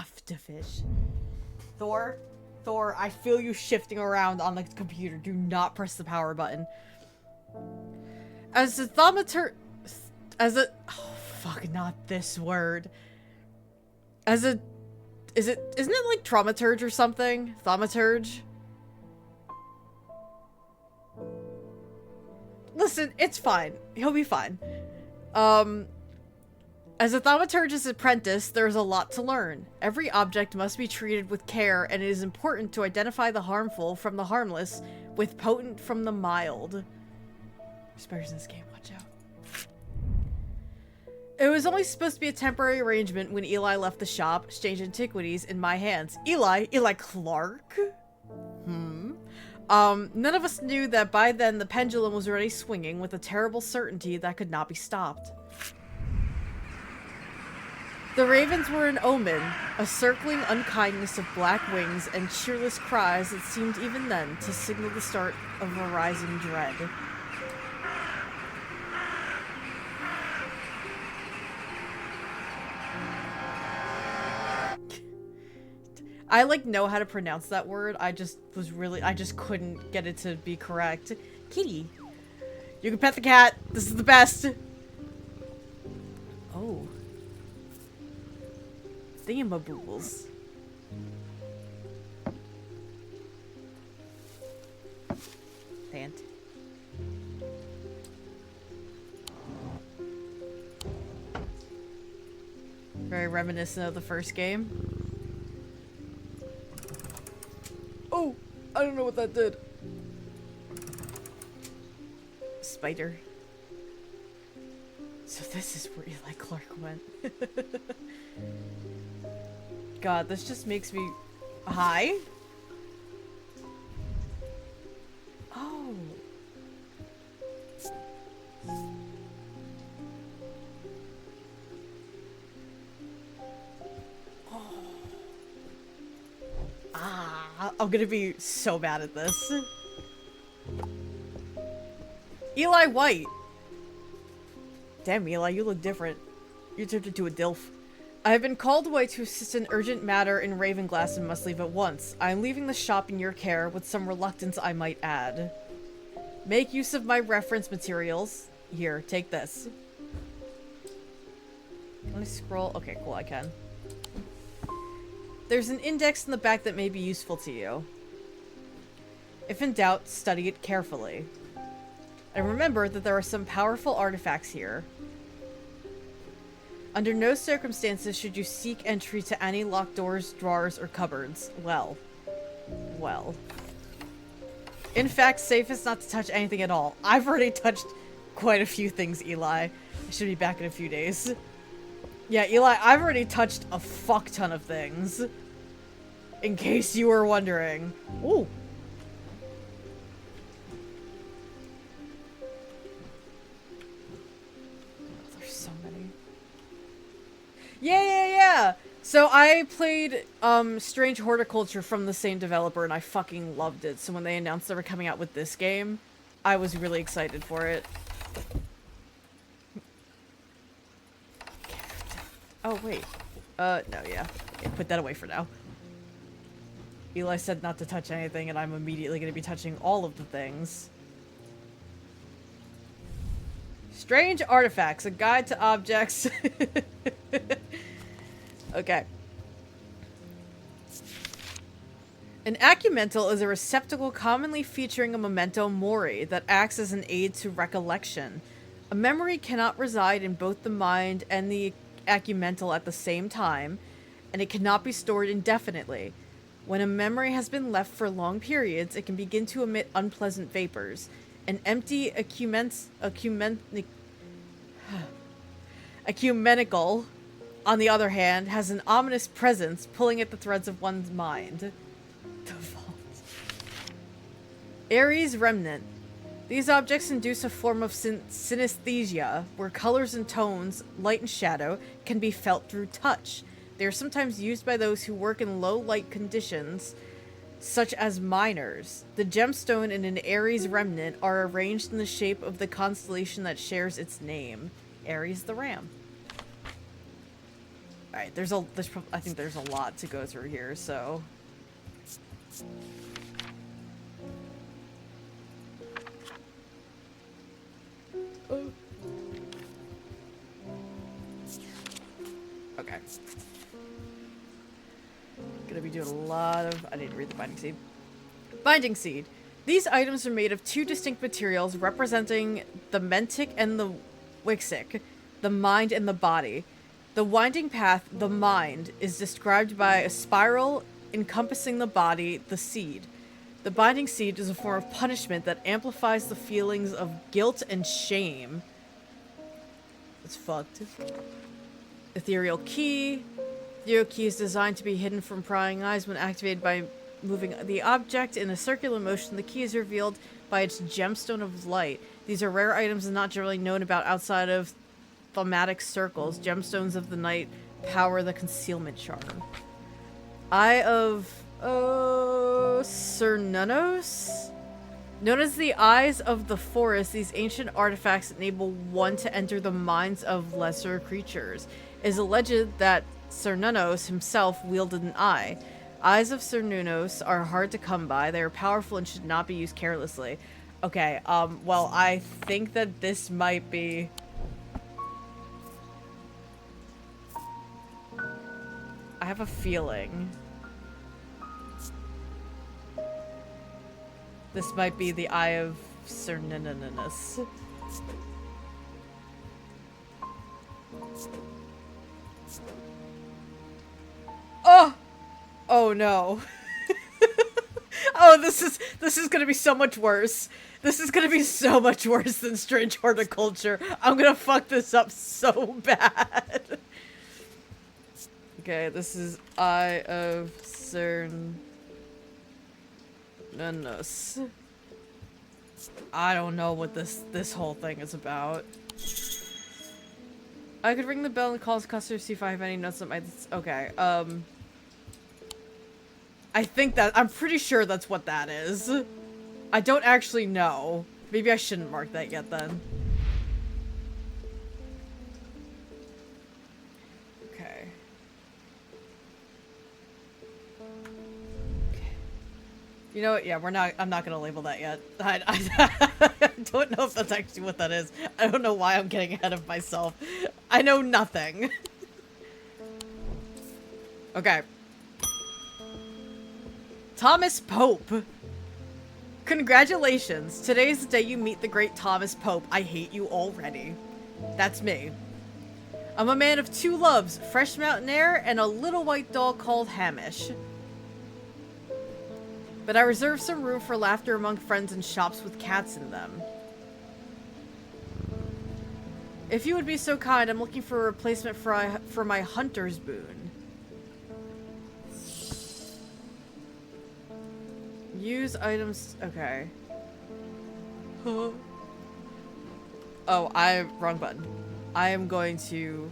have to fish. Thor, I feel you shifting around on the computer. Do not press the power button. As a thaumaturge... oh, fuck, not this word. Isn't it like traumaturge or something? Thaumaturge? Listen, it's fine. He'll be fine. As a thaumaturge's apprentice, there's a lot to learn. Every object must be treated with care, and it is important to identify the harmful from the harmless, with potent from the mild. There's spiders in this game, watch out. It was only supposed to be a temporary arrangement when Eli left the shop, strange antiquities in my hands. Eli Clark? None of us knew that by then the pendulum was already swinging with a terrible certainty that could not be stopped. The ravens were an omen, a circling unkindness of black wings and cheerless cries that seemed even then to signal the start of a rising dread. I, like, know how to pronounce that word. I just couldn't get it to be correct. Kitty. You can pet the cat. This is the best. Oh. Thingamaboobles. Pant. Very reminiscent of the first game. Oh! I don't know what that did. Spider. So this is where Eli Clark went. God, this just makes me... Hi? Oh. I'm gonna be so bad at this. Eli White. Damn, Eli, you look different. You turned into a DILF. I have been called away to assist an urgent matter in Ravenglass and must leave at once. I am leaving the shop in your care, with some reluctance I might add. Make use of my reference materials. Here, take this. Can I scroll? Okay, cool, I can. There's an index in the back that may be useful to you. If in doubt, study it carefully. And remember that there are some powerful artifacts here. Under no circumstances should you seek entry to any locked doors, drawers, or cupboards. Well. In fact, safest not to touch anything at all. I've already touched quite a few things, Eli. I should be back in a few days. Yeah, Eli, I've already touched a fuck ton of things. In case you were wondering. Ooh. There's so many. Yeah! So I played Strange Horticulture from the same developer and I fucking loved it. So when they announced they were coming out with this game, I was really excited for it. Oh, wait. No, yeah. Okay, put that away for now. Eli said not to touch anything, and I'm immediately going to be touching all of the things. Strange Artifacts, a guide to objects. Okay. An acumental is a receptacle commonly featuring a memento mori that acts as an aid to recollection. A memory cannot reside in both the mind and the acumental at the same time, and it cannot be stored indefinitely. When a memory has been left for long periods, it can begin to emit unpleasant vapors. An empty ecumenical, on the other hand, has an ominous presence pulling at the threads of one's mind. Ares Remnant. These objects induce a form of synesthesia, where colors and tones, light and shadow, can be felt through touch. They are sometimes used by those who work in low light conditions, such as miners. The gemstone and an Ares remnant are arranged in the shape of the constellation that shares its name, Ares the Ram. Alright, I think there's a lot to go through here, so... Okay. Gonna be doing a lot of... I need to read the binding seed. Binding seed. These items are made of two distinct materials representing the mentic and the wixic, the mind and the body. The winding path, the mind, is described by a spiral encompassing the body, the seed. The binding seed is a form of punishment that amplifies the feelings of guilt and shame. It's fucked. Ethereal key. Ethereal key is designed to be hidden from prying eyes. When activated by moving the object in a circular motion, the key is revealed by its gemstone of light. These are rare items and not generally known about outside of thematic circles. Gemstones of the night power the concealment charm. Eye of Cernunnos? Known as the Eyes of the Forest, these ancient artifacts enable one to enter the minds of lesser creatures. It is alleged that Cernunnos himself wielded an eye. Eyes of Cernunnos are hard to come by. They are powerful and should not be used carelessly. Okay, well, I think that this might be... I have a feeling. This might be the Eye of Cernunnos. Oh! Oh no. Oh, this is gonna be so much worse. This is gonna be so much worse than Strange Horticulture. I'm gonna fuck this up so bad. Okay, this is Eye of Cernunnos. I don't know what this whole thing is about. I could ring the bell and call his customer to see if I have any notes that might... Okay, I'm pretty sure that's what that is. I don't actually know. Maybe I shouldn't mark that yet then. Okay. You know what? Yeah, I'm not gonna label that yet. I don't know if that's actually what that is. I don't know why I'm getting ahead of myself. I know nothing. Okay. Thomas Pope. Congratulations. Today is the day you meet the great Thomas Pope. I hate you already. That's me. I'm a man of two loves, fresh mountain air and a little white dog called Hamish. But I reserve some room for laughter among friends and shops with cats in them. If you would be so kind, I'm looking for a replacement for my hunter's boon. Use items... Okay. Oh, wrong button. I am going to...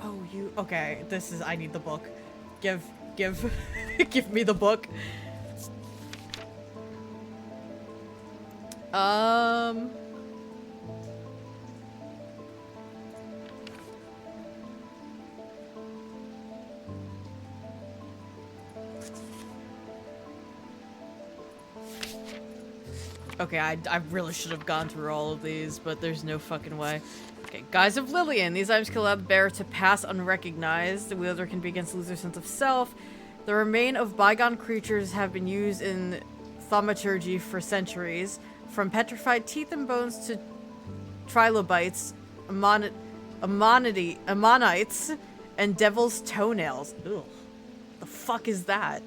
Oh, you... Okay, this is... I need the book. Give me the book. Okay, I really should have gone through all of these, but there's no fucking way. Okay, Guise of Lillian. These items can allow the bearer to pass unrecognized. The wielder can be against the loser's sense of self. The remain of bygone creatures have been used in thaumaturgy for centuries. From petrified teeth and bones to trilobites, ammonites, and devil's toenails. Ugh. The fuck is that?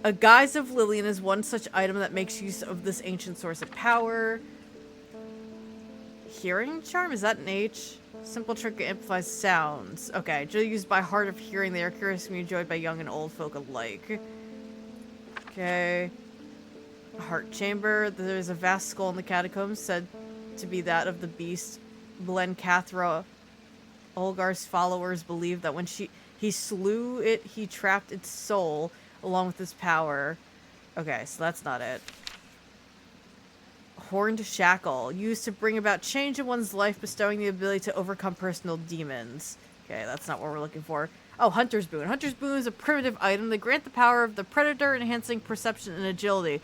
A Guise of Lillian is one such item that makes use of this ancient source of power. Hearing charm? Is that an H? Simple trick that amplifies sounds. Okay, generally used by hard of hearing, they are curiously enjoyed by young and old folk alike. Okay. Heart chamber. There's a vast skull in the catacombs, said to be that of the beast Glencathra Olgar's followers believe that when he slew it, he trapped its soul along with his power. Okay, so that's not it. Horned Shackle, used to bring about change in one's life, bestowing the ability to overcome personal demons. Okay, that's not what we're looking for. Oh, Hunter's Boon. Hunter's Boon is a primitive item. They grant the power of the predator, enhancing perception and agility.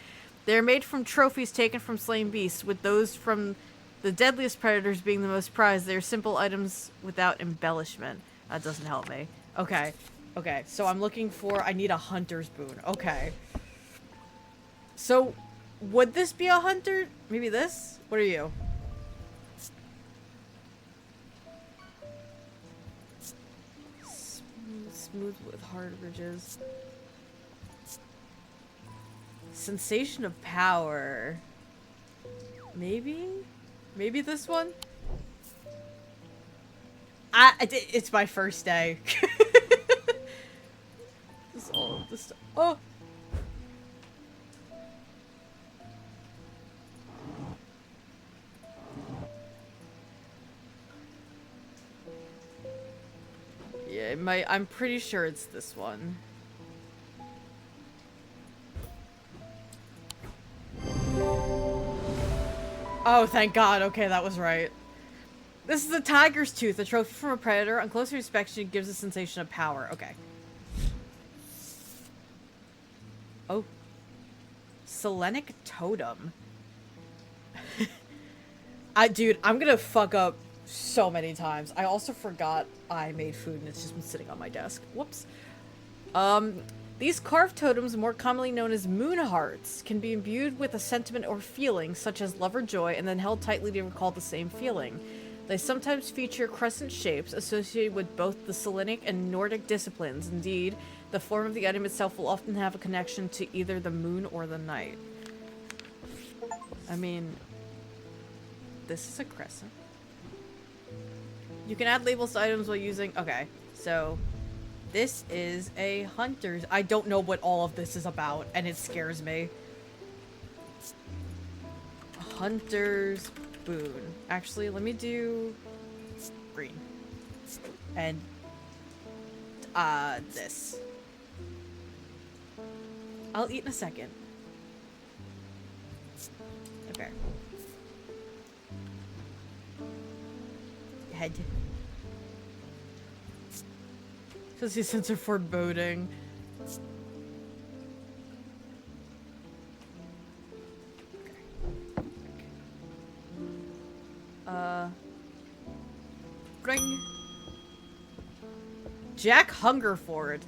They are made from trophies taken from slain beasts, with those from the deadliest predators being the most prized. They are simple items without embellishment. That doesn't help me. Okay. Okay, so I'm looking for... I need a Hunter's Boon. Okay. So, would this be a hunter? Maybe this? What are you? Smooth with hard ridges. Sensation of power. Maybe? Maybe this one? It's my first day. This stuff. Oh! Yeah, I'm pretty sure it's this one. Oh, thank God. Okay, that was right. This is the Tiger's Tooth, a trophy from a predator. On closer inspection, it gives a sensation of power. Okay. Oh. Selenic Totem. Dude, I'm gonna fuck up so many times. I also forgot I made food and it's just been sitting on my desk. Whoops. These carved totems, more commonly known as moon hearts, can be imbued with a sentiment or feeling, such as love or joy, and then held tightly to recall the same feeling. They sometimes feature crescent shapes associated with both the Selenic and Nordic disciplines. Indeed, the form of the item itself will often have a connection to either the moon or the night. I mean, this is a crescent. You can add labels to items while using... Okay, so... This is a hunter's... I don't know what all of this is about, and it scares me. Hunter's Boon. Actually, let me do... green. And... this. I'll eat in a second. Okay. Head. Does he sense of foreboding? Ring. Jack Hungerford.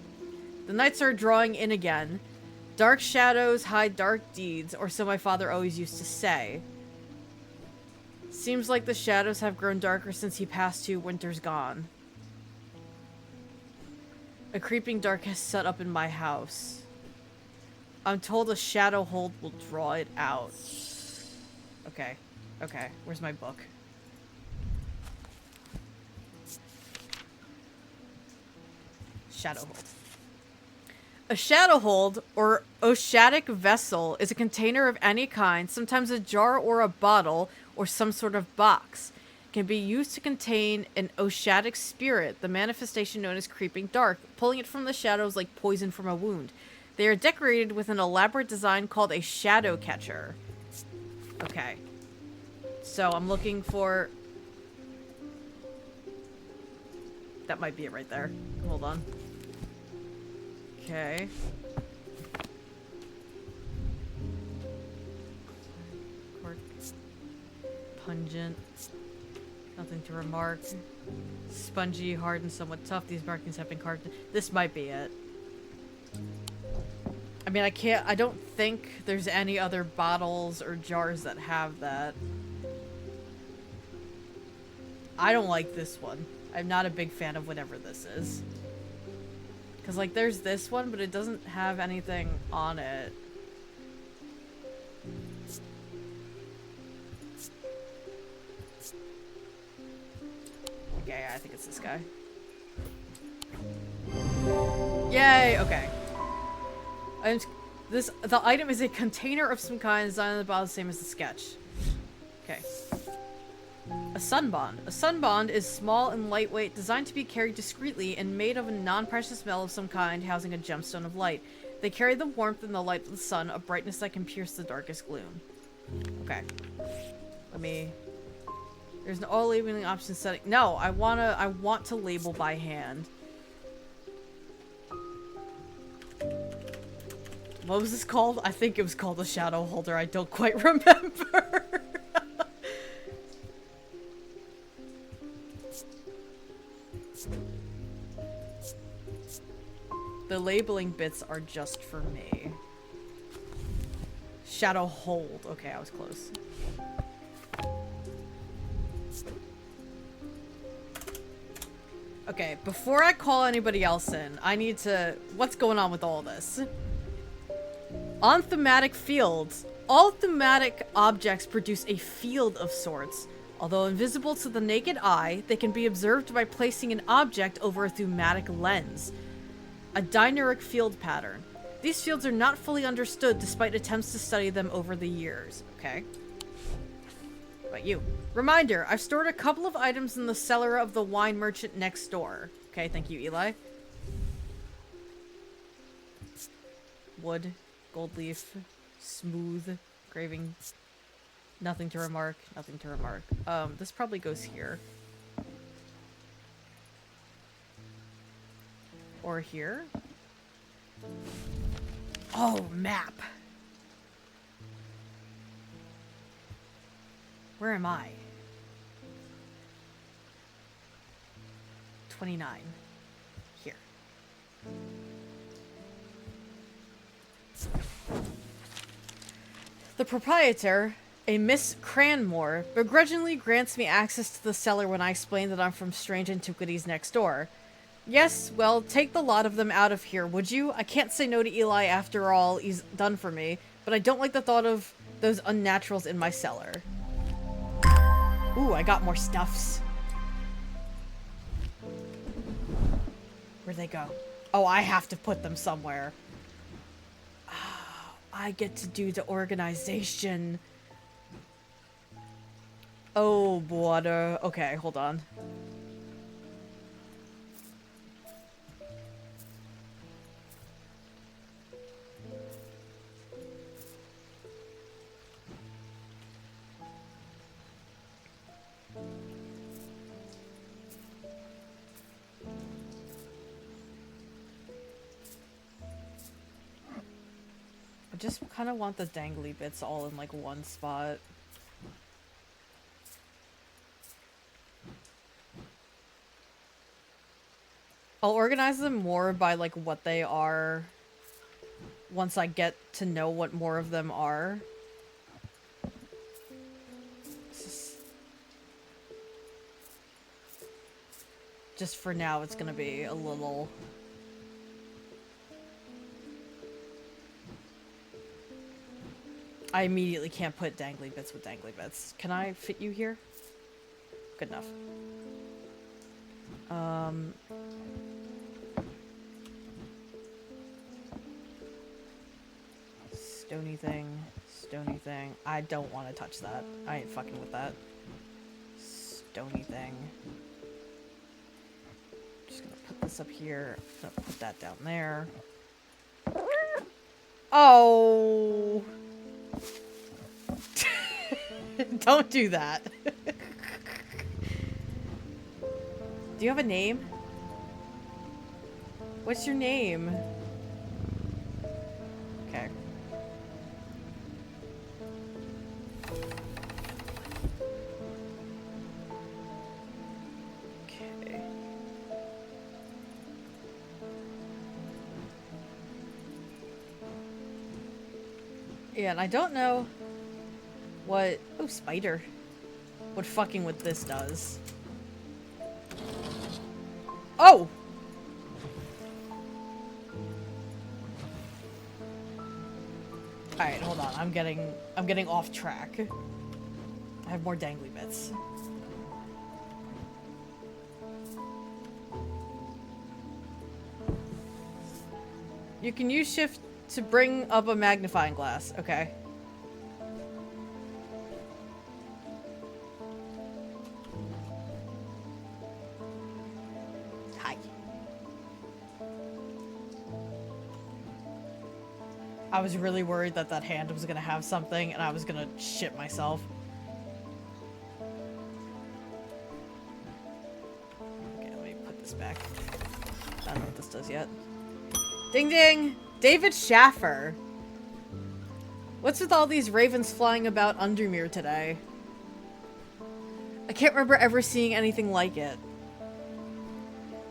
The nights are drawing in again. Dark shadows hide dark deeds, or so my father always used to say. Seems like the shadows have grown darker since he passed to Winter's Gone. A creeping dark has set up in my house. I'm told a shadow hold will draw it out. Okay. Okay. Where's my book? Shadow hold. A shadow hold, or oshatic vessel, is a container of any kind, sometimes a jar or a bottle, or some sort of box. Can be used to contain an oshatic spirit, the manifestation known as creeping dark, pulling it from the shadows like poison from a wound. They are decorated with an elaborate design called a shadow catcher. Okay. So I'm looking for... That might be it right there. Hold on. Okay. Cork. Pungent. Nothing to remark. Spongy, hard, and somewhat tough. These markings have been carved. This might be it. I mean, I don't think there's any other bottles or jars that have that. I don't like this one. I'm not a big fan of whatever this is. Because, like, there's this one, but it doesn't have anything on it. Okay, I think it's this guy. Yay! Okay. The item is a container of some kind, designed on the bottom, the same as the sketch. Okay. A sunbond. A sunbond is small and lightweight, designed to be carried discreetly and made of a non-precious metal of some kind, housing a gemstone of light. They carry the warmth and the light of the sun, a brightness that can pierce the darkest gloom. Okay. Let me... There's an all labeling option setting. No, I want to label by hand. What was this called? I think it was called a shadow holder. I don't quite remember. The labeling bits are just for me. Shadow hold. Okay, I was close. Okay, before I call anybody else in, I need to... What's going on with all this? On thematic fields, all thematic objects produce a field of sorts. Although invisible to the naked eye, they can be observed by placing an object over a thematic lens. A dynamic field pattern. These fields are not fully understood despite attempts to study them over the years. Okay. But you. Reminder, I've stored a couple of items in the cellar of the wine merchant next door. Okay, thank you, Eli. Wood, gold leaf, smooth, graving. Nothing to remark, nothing to remark. This probably goes here. Or here. Oh, map. Where am I? 29. Here. The proprietor, a Miss Cranmore, begrudgingly grants me access to the cellar when I explain that I'm from Strange Antiquities next door. Yes, well, take the lot of them out of here, would you? I can't say no to Eli after all he's done for me, but I don't like the thought of those unnaturals in my cellar. Ooh, I got more stuffs. Where'd they go? Oh, I have to put them somewhere. Oh, I get to do the organization. Oh, water. Okay, hold on. I just kind of want the dangly bits all in like one spot. I'll organize them more by like what they are once I get to know what more of them are. Just for now, it's gonna be a little... I immediately can't put dangly bits with dangly bits. Can I fit you here? Good enough. Stony thing, stony thing. I don't want to touch that. I ain't fucking with that. Stony thing. Just gonna put this up here. Gonna put that down there. Oh! Don't do that. Do you have a name? What's your name? Okay. Okay. Yeah, and I don't know what... Oh, spider. What fucking with this does. Oh! Alright, hold on. I'm getting off track. I have more dangly bits. You can use shift to bring up a magnifying glass. Okay. I was really worried that that hand was gonna have something and I was gonna shit myself. Okay, let me put this back. I don't know what this does yet. Ding ding! David Schaffer! What's with all these ravens flying about Undermere today? I can't remember ever seeing anything like it.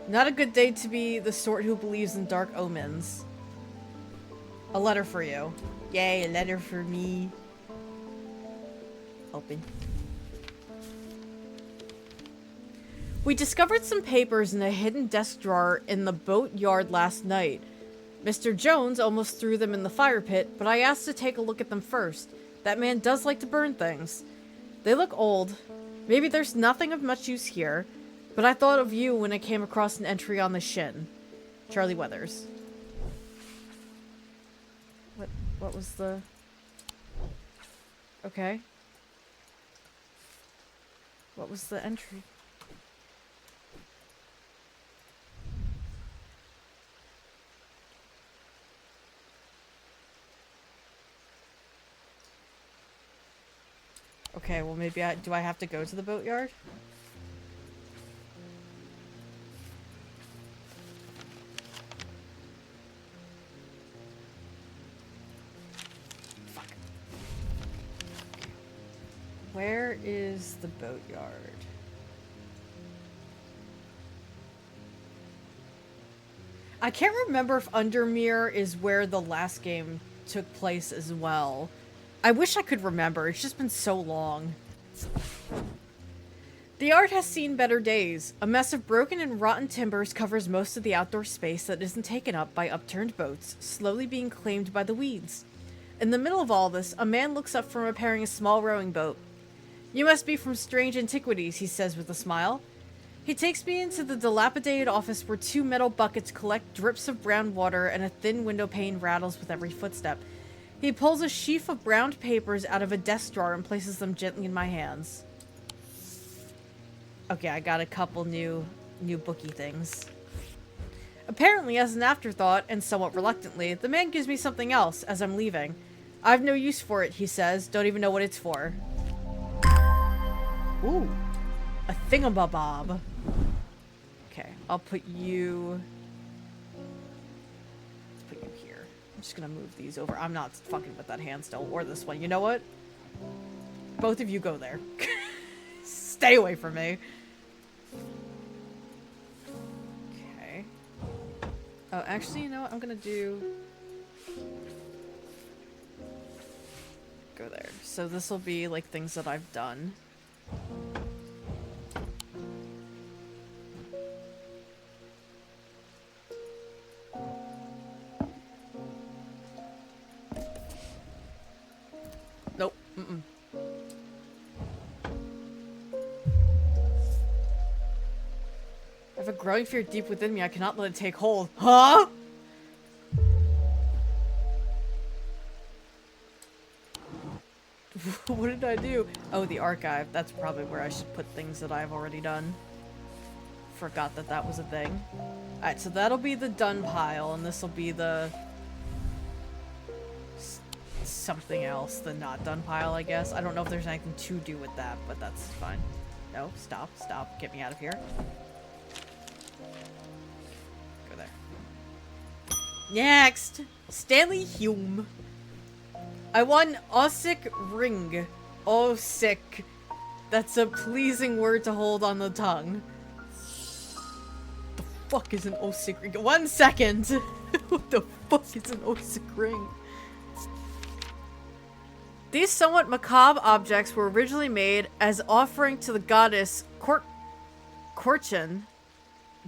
Not a good day to be the sort who believes in dark omens. A letter for you. Yay, a letter for me. Open. We discovered some papers in a hidden desk drawer in the boat yard last night. Mr. Jones almost threw them in the fire pit, but I asked to take a look at them first. That man does like to burn things. They look old. Maybe there's nothing of much use here, but I thought of you when I came across an entry on the shin. Charlie Weathers. What was the... Okay. What was the entry? Okay, well maybe do I have to go to the boatyard? Fuck. Where is the boatyard? I can't remember if Undermere is where the last game took place as well. I wish I could remember. It's just been so long. The yard has seen better days. A mess of broken and rotten timbers covers most of the outdoor space that isn't taken up by upturned boats, slowly being claimed by the weeds. In the middle of all this, a man looks up from repairing a small rowing boat. "You must be from strange Antiquities," he says with a smile. He takes me into the dilapidated office where 2 metal buckets collect drips of brown water and a thin window pane rattles with every footstep. He pulls a sheaf of browned papers out of a desk drawer and places them gently in my hands. Okay, I got a couple new bookie things. Apparently, as an afterthought, and somewhat reluctantly, the man gives me something else as I'm leaving. "I've no use for it," he says. "Don't even know what it's for." Ooh. A thingamabob. Okay, I'll put you... Let's put you here. I'm just gonna move these over. I'm not fucking with that hand still, or this one. You know what? Both of you go there. Stay away from me. Okay. Oh, actually, you know what I'm gonna do? Go there. So this will be, like, things that I've done. Nope. Mm-mm. I have a growing fear deep within me. I cannot let it take hold. Huh? What did I do? Oh, the archive. That's probably where I should put things that I've already done. Forgot that that was a thing. Alright, so that'll be the done pile, and this will be the... something else, the not done pile, I guess. I don't know if there's anything to do with that, but that's fine. No, stop, stop. Get me out of here. Go there. Next! Stanley Hume. I won Ossic Ring. Ossic. That's a pleasing word to hold on the tongue. The fuck is an Ossic Ring? 1 second! What the fuck is an Ossic Ring? These somewhat macabre objects were originally made as offering to the goddess Korchin,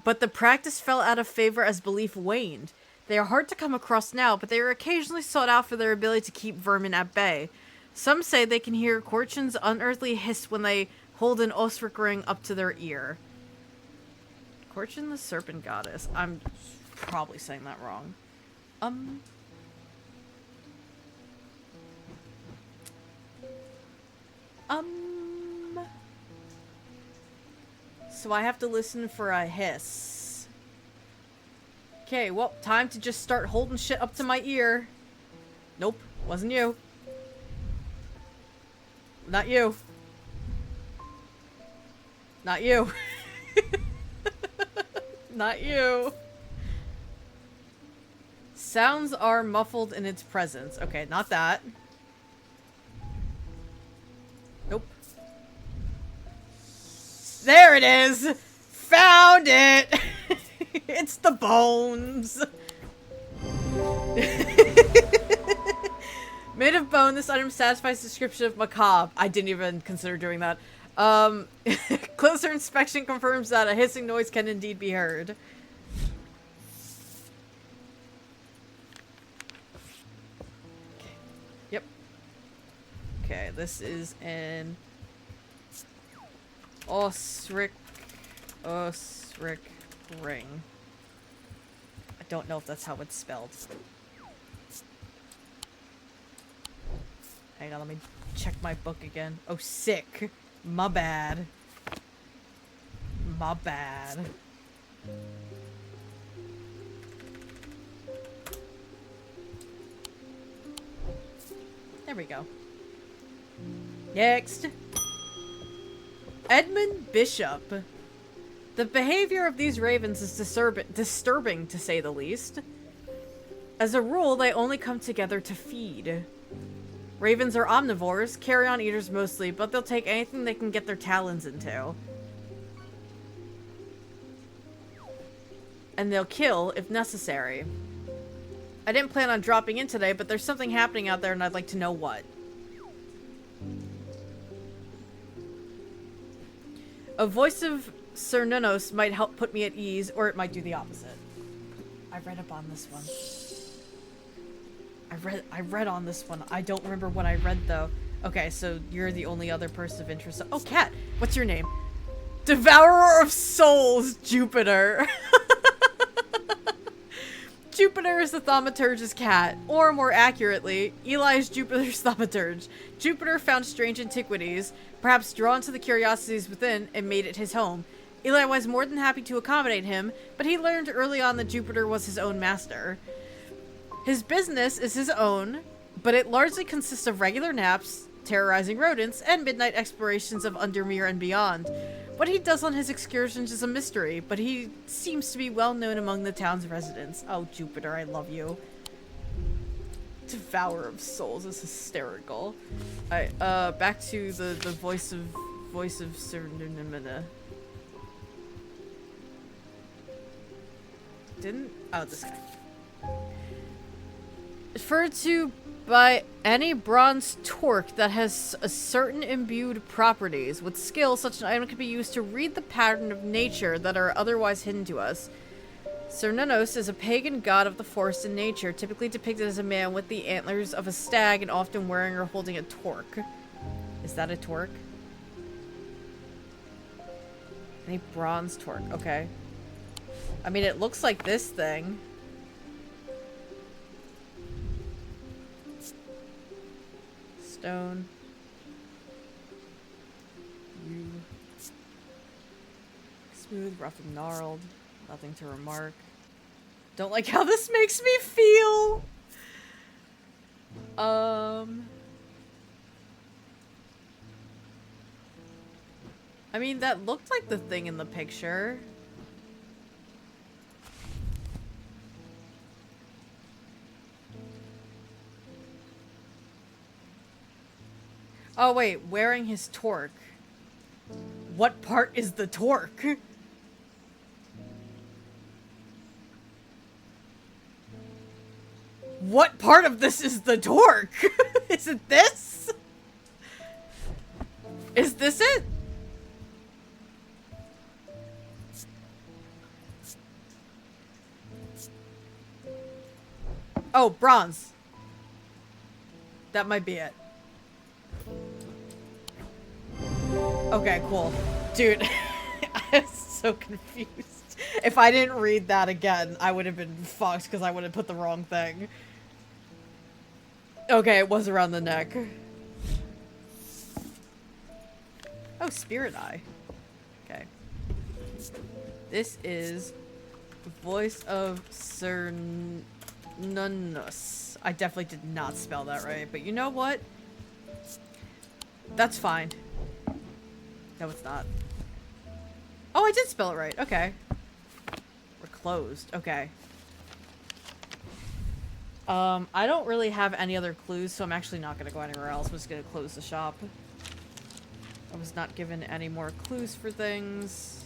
but the practice fell out of favor as belief waned. They are hard to come across now, but they are occasionally sought out for their ability to keep vermin at bay. Some say they can hear Korchin's unearthly hiss when they hold an Osric ring up to their ear. Korchin the serpent goddess. I'm probably saying that wrong. So I have to listen for a hiss. Okay, well, time to just start holding shit up to my ear. Nope. Wasn't you. Not you. Not you. Not you. Sounds are muffled in its presence. Okay, not that. Nope. There it is! Found it! It's the bones! Made of bone, this item satisfies the description of macabre. I didn't even consider doing that. Closer inspection confirms that a hissing noise can indeed be heard. Okay. Yep. Okay, this is an Osric ring. I don't know if that's how it's spelled. Hang on, let me check my book again. Oh, sick. My bad. My bad. There we go. Next. Edmund Bishop. The behavior of these ravens is disturbing, to say the least. As a rule, they only come together to feed. Ravens are omnivores, carrion eaters mostly, but they'll take anything they can get their talons into. And they'll kill if necessary. I didn't plan on dropping in today, but there's something happening out there and I'd like to know what. A voice of Sir Nunos might help put me at ease, or it might do the opposite. I read up on this one. I read on this one. I don't remember what I read though. Okay, so you're the only other person of interest. Oh, Cat! What's your name? Devourer of Souls, Jupiter. Jupiter is the thaumaturge's cat, or more accurately, Eli is Jupiter's thaumaturge. Jupiter found strange antiquities, perhaps drawn to the curiosities within, and made it his home. Eli was more than happy to accommodate him, but he learned early on that Jupiter was his own master. His business is his own, but it largely consists of regular naps, terrorizing rodents, and midnight explorations of Undermere and beyond. What he does on his excursions is a mystery, but he seems to be well known among the town's residents. Oh, Jupiter, I love you. Devourer of Souls is hysterical. Alright, back to the voice of Sir Nunamina. Oh, this guy. Referred to by any bronze torque that has a certain imbued properties. With skill, such an item can be used to read the pattern of nature that are otherwise hidden to us. Sir Nunos is a pagan god of the forest and nature, typically depicted as a man with the antlers of a stag and often wearing or holding a torque. Is that a torque? Any bronze torque? Okay. I mean, it looks like this thing. Stone. You. Smooth, rough, and gnarled. Nothing to remark. Don't like how this makes me feel! I mean, that looked like the thing in the picture. Oh wait, wearing his torque. What part is the torque? What part of this is the torque? Is it this? Is this it? Oh, bronze. That might be it. Okay, cool. Dude, I was so confused. If I didn't read that again, I would have been fucked because I would have put the wrong thing. Okay, it was around the neck. Oh, Spirit Eye. Okay. This is the voice of Sir Nunus. I definitely did not spell that right, but you know what? That's fine. No, it's not. Oh, I did spell it right. Okay. We're closed. Okay. I don't really have any other clues, so I'm actually not gonna go anywhere else. I'm just gonna close the shop. I was not given any more clues for things.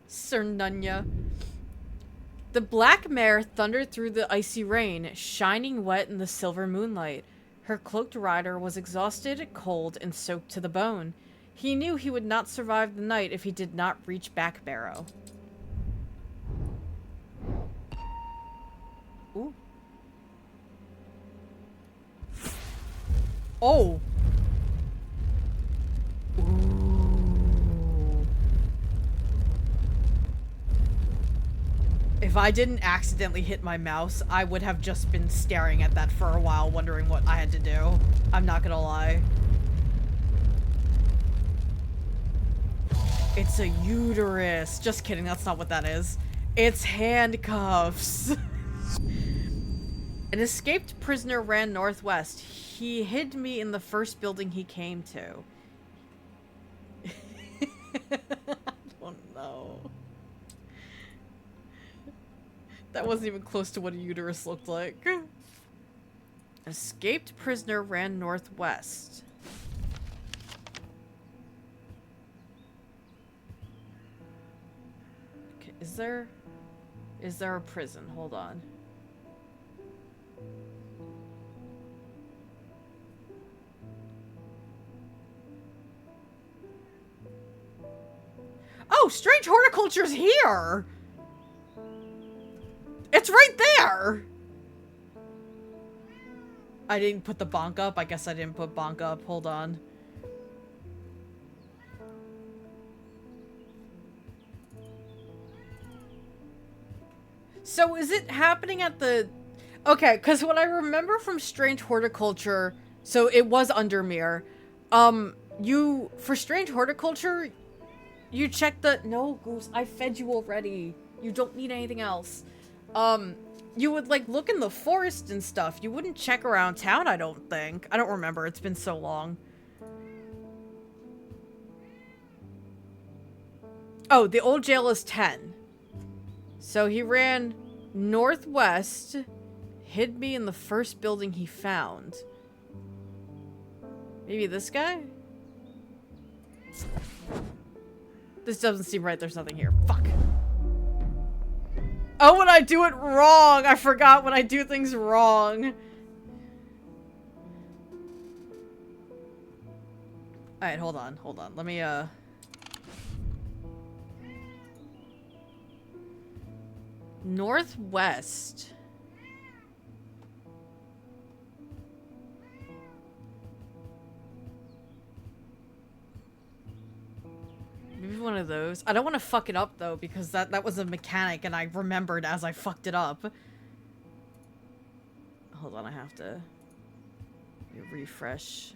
Sir Nunya. The black mare thundered through the icy rain, shining wet in the silver moonlight. Her cloaked rider was exhausted, cold, and soaked to the bone. He knew he would not survive the night if he did not reach Backbarrow. Ooh. Oh! Ooh. If I didn't accidentally hit my mouse, I would have just been staring at that for a while, wondering what I had to do. I'm not gonna lie. It's a uterus. Just kidding, that's not what that is. It's handcuffs. An escaped prisoner ran northwest. He hid me in the first building he came to. I don't know. That wasn't even close to what a uterus looked like. Escaped prisoner ran northwest. Okay, is there a prison? Hold on. Oh, Strange Horticulture's here! It's right there! I didn't put the bonk up. I guess I didn't put bonk up. Hold on. So is it happening at the... Okay, because what I remember from Strange Horticulture... So it was Undermere. For Strange Horticulture... You check the... No, Goose, I fed you already. You don't need anything else. You would, like, look in the forest and stuff. You wouldn't check around town, I don't think. I don't remember. It's been so long. Oh, the old jail is 10. So he ran northwest, hid me in the first building he found. Maybe this guy? This doesn't seem right. There's nothing here. Fuck. Oh, when I do it wrong! I forgot when I do things wrong. Alright, hold on. Hold on. Let me, Northwest. Maybe one of those. I don't want to fuck it up, though, because that was a mechanic, and I remembered as I fucked it up. Hold on, I have to refresh.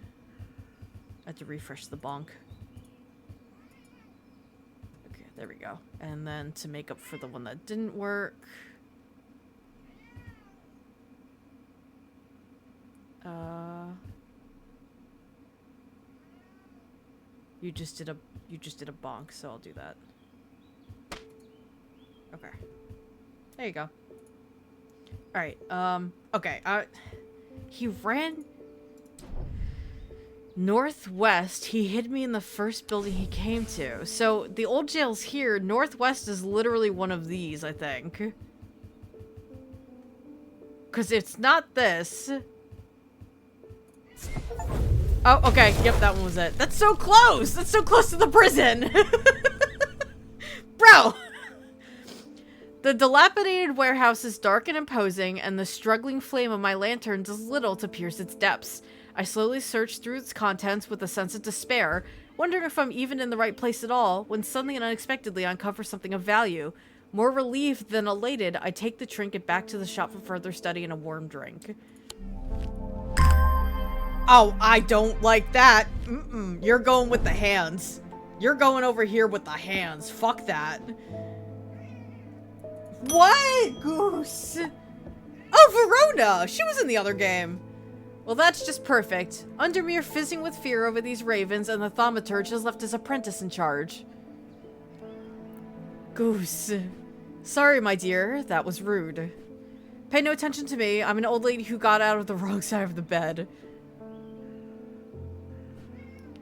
I have to refresh the bonk. Okay, there we go. And then to make up for the one that didn't work... You just did a bonk, so I'll do that. Okay. There you go. Alright, okay, he ran northwest. He hid me in the first building he came to. So, the old jail's here. Northwest is literally one of these, I think. Because it's not this. Oh, okay. Yep, that one was it. That's so close! That's so close to the prison! Bro! The dilapidated warehouse is dark and imposing, and the struggling flame of my lantern does little to pierce its depths. I slowly search through its contents with a sense of despair, wondering if I'm even in the right place at all, when suddenly and unexpectedly I uncover something of value. More relieved than elated, I take the trinket back to the shop for further study and a warm drink. Oh, I don't like that. You're going with the hands. You're going over here with the hands. Fuck that. What? Goose. Oh, Verona! She was in the other game. Well, that's just perfect. Undermere fizzing with fear over these ravens, and the thaumaturge has left his apprentice in charge. Goose. Sorry, my dear. That was rude. Pay no attention to me. I'm an old lady who got out of the wrong side of the bed.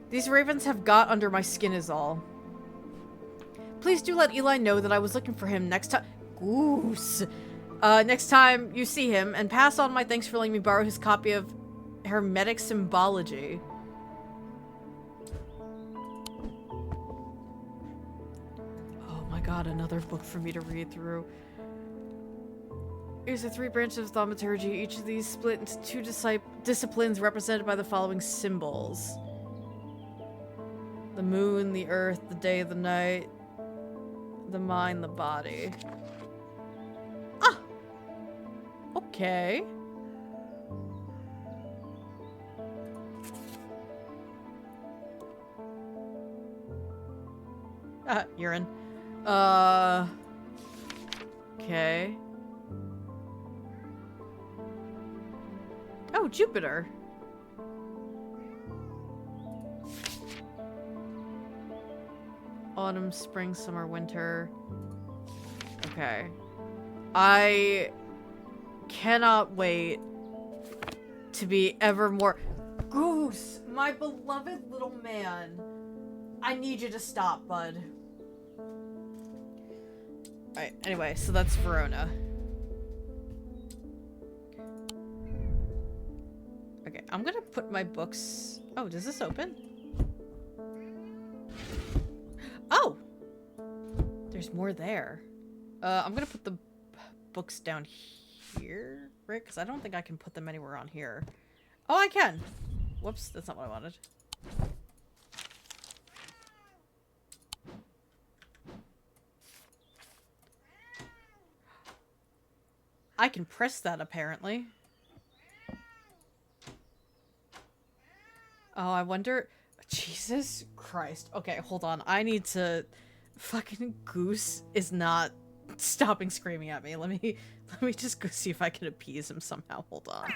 These ravens have got under my skin is all. Please do let Eli know that I was looking for him next time. Goose. Next time you see him, and pass on my thanks for letting me borrow his copy of Hermetic Symbology. Oh my god, another book for me to read through. Here's the 3 branches of thaumaturgy. Each of these split into 2 disciplines represented by the following symbols. The moon, the earth, the day, the night, the mind, the body. Ah! Okay. Urine. Okay. Oh, Jupiter. Autumn, spring, summer, winter. Okay. I cannot wait to be ever more... Goose, my beloved little man. I need you to stop, bud. Alright, anyway, so that's Verona. Okay, I'm gonna put my books... Oh, does this open? Oh! There's more there. I'm gonna put the books down here, right? Because I don't think I can put them anywhere on here. Oh, I can! Whoops, that's not what I wanted. I can press that, apparently. Oh, I wonder... Jesus Christ. Okay, hold on. I need to... Fucking Goose is not stopping screaming at me. Let me just go see if I can appease him somehow. Hold on.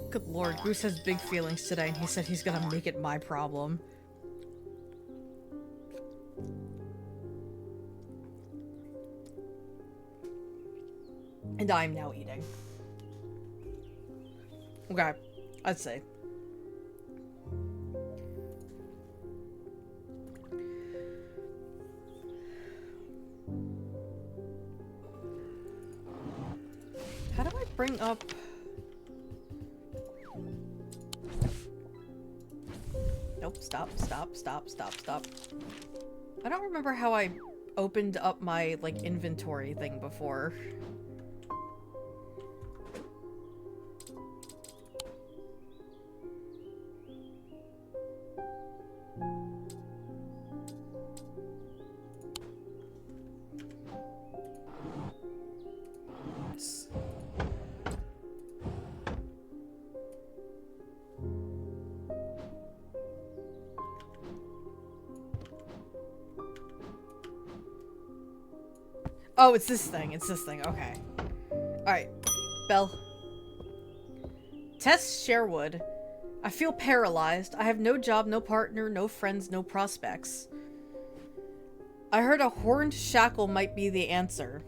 Good lord, Goose has big feelings today, and he said he's gonna make it my problem. And I'm now eating. Okay, let's see. How do I bring up... Nope, stop. I don't remember how I opened up my, like, inventory thing before. Oh, it's this thing. It's this thing. Okay. Alright. Bell. Tess Sherwood. I feel paralyzed. I have no job, no partner, no friends, no prospects. I heard a horned shackle might be the answer.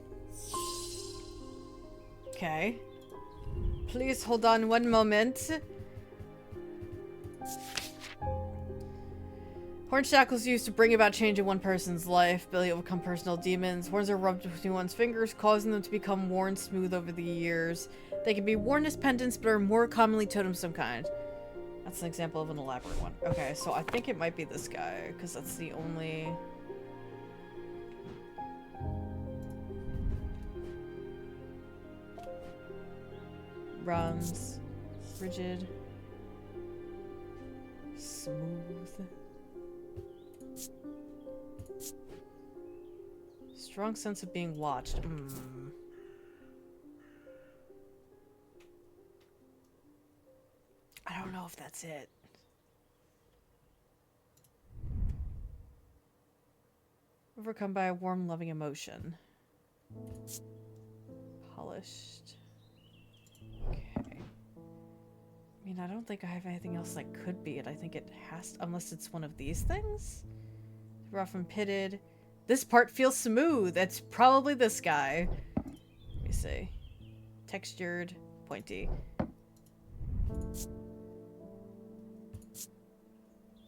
Okay. Please hold on one moment. Horn shackles used to bring about change in one person's life. Billy will become personal demons. Horns are rubbed between one's fingers, causing them to become worn smooth over the years. They can be worn as pendants, but are more commonly totems of some kind. That's an example of an elaborate one. Okay, so I think it might be this guy, because that's the only... Runs. Rigid. Smooth. Strong sense of being watched. I don't know if that's it. Overcome by a warm, loving emotion. Polished. Okay. I mean, I don't think I have anything else that could be it. I think it has to, unless it's one of these things? Rough and pitted. This part feels smooth. It's probably this guy. Let me see. Textured. Pointy.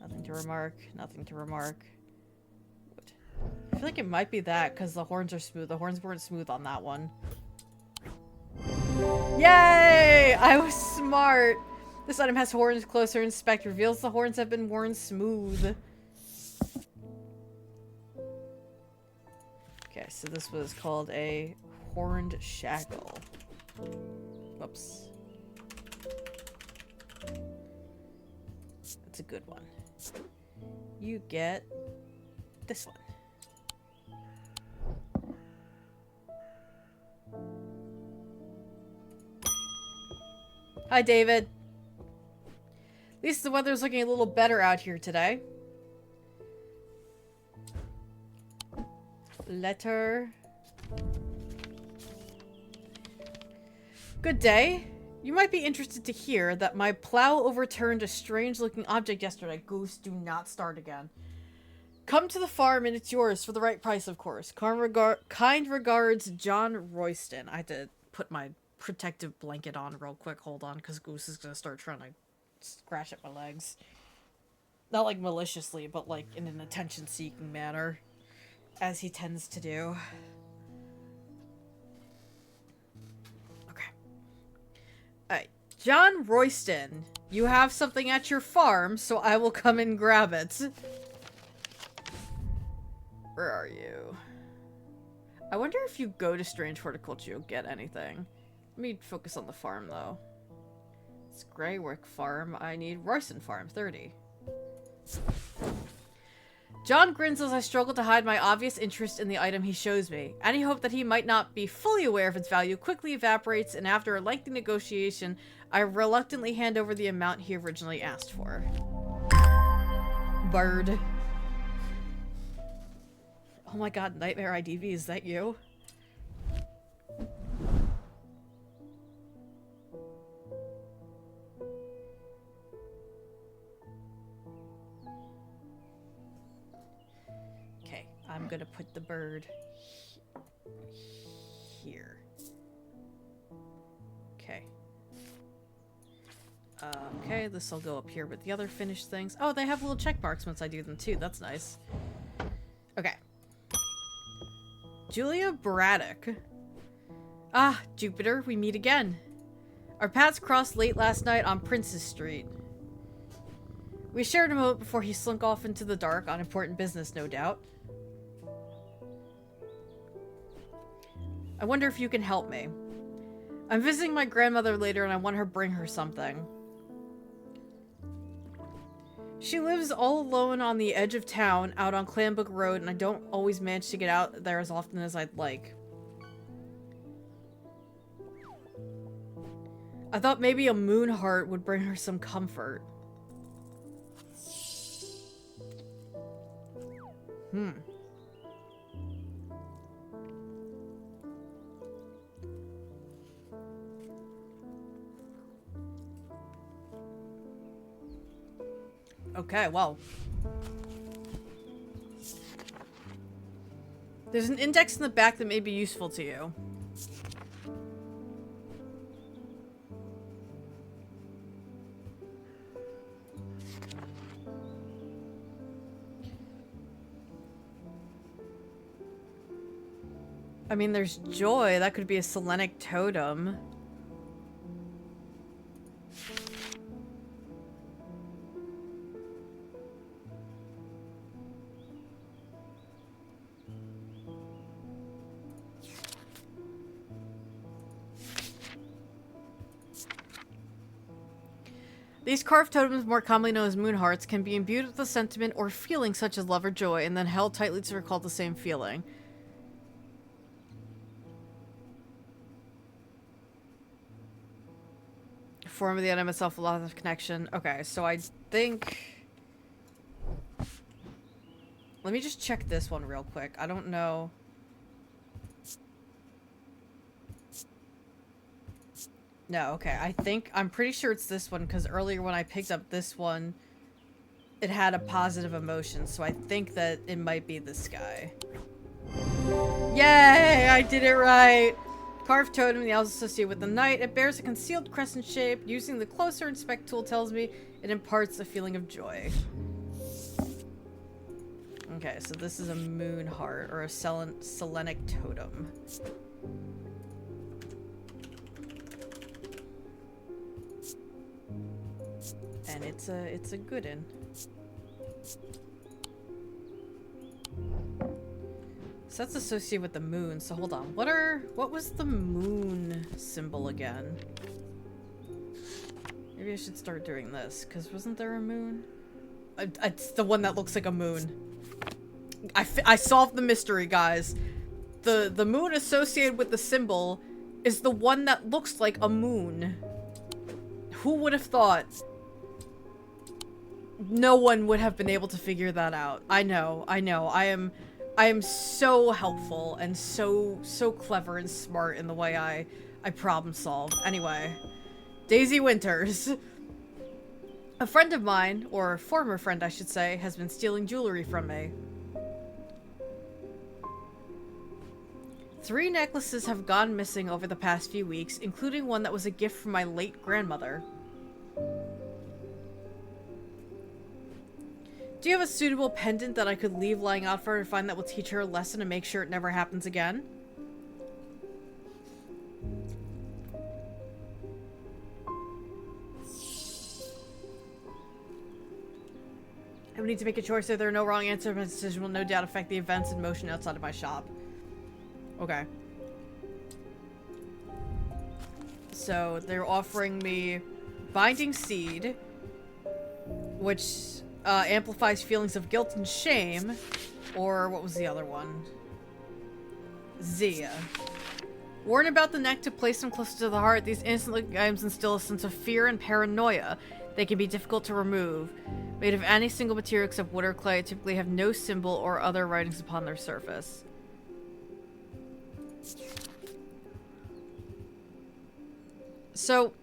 Nothing to remark. Nothing to remark. Wood. I feel like it might be that because the horns are smooth. The horns weren't smooth on that one. Yay! I was smart. This item has horns. Closer inspect reveals the horns have been worn smooth. Okay, so this was called a horned shackle. Whoops. That's a good one. You get this one. Hi, David. At least the weather's looking a little better out here today. Letter. Good day. You might be interested to hear that my plow overturned a strange-looking object yesterday. Goose, do not start again. Come to the farm and it's yours for the right price, of course. Kind regards, John Royston. I had to put my protective blanket on real quick. Hold on, because Goose is going to start trying to scratch at my legs. Not like maliciously, but like in an attention-seeking manner. As he tends to do. Okay. Alright. John Royston, you have something at your farm, so I will come and grab it. Where are you? I wonder if you go to Strange Horticulture, you'll get anything. Let me focus on the farm, though. It's Greywick Farm. I need Royston Farm, 30. John grins as I struggle to hide my obvious interest in the item he shows me. Any hope that he might not be fully aware of its value quickly evaporates, and after a lengthy negotiation, I reluctantly hand over the amount he originally asked for. Bird. Oh my god, Nightmare IDV, is that you? I'm gonna put the bird here. Okay. Okay, this will go up here with the other finished things. Oh, they have little check marks once I do them too. That's nice. Okay. Julia Braddock. Ah, Jupiter, we meet again. Our paths crossed late last night on Princess Street. We shared a moment before he slunk off into the dark on important business, no doubt. I wonder if you can help me. I'm visiting my grandmother later and I want her to bring her something. She lives all alone on the edge of town, out on Clanbook Road, and I don't always manage to get out there as often as I'd like. I thought maybe a moon heart would bring her some comfort. Okay, well. There's an index in the back that may be useful to you. I mean, there's joy. That could be a Selenic totem. These carved totems, more commonly known as moon hearts, can be imbued with a sentiment or feeling such as love or joy, and then held tightly to recall the same feeling. Form of the item itself, a lot of connection. Okay, so I think... Let me just check this one real quick. I don't know... No, okay. I'm pretty sure it's this one, because earlier when I picked up this one, it had a positive emotion, so I think that it might be this guy. Yay! I did it right! Carved totem, the owls associated with the night. It bears a concealed crescent shape. Using the closer inspect tool tells me it imparts a feeling of joy. Okay, so this is a moon heart, or a Selenic totem. And it's a good one. So that's associated with the moon. So hold on. What was the moon symbol again? Maybe I should start doing this, because wasn't there a moon? It's the one that looks like a moon. I solved the mystery, guys. The moon associated with the symbol is the one that looks like a moon. Who would have thought? No one would have been able to figure that out. I know. I am so helpful and so clever and smart in the way I problem solve. Anyway, Daisy Winters. A friend of mine, or former friend I should say, has been stealing jewelry from me. 3 necklaces have gone missing over the past few weeks, including one that was a gift from my late grandmother. Do you have a suitable pendant that I could leave lying out for her to find that will teach her a lesson and make sure it never happens again? I would need to make a choice. If there are no wrong answers, my decision will no doubt affect the events in motion outside of my shop. Okay. So they're offering me Binding Seed, which amplifies feelings of guilt and shame, or what was the other one? Zia. Worn about the neck to place them closer to the heart, these innocent items instill a sense of fear and paranoia. They can be difficult to remove. Made of any single material except wood or clay, typically have no symbol or other writings upon their surface. So,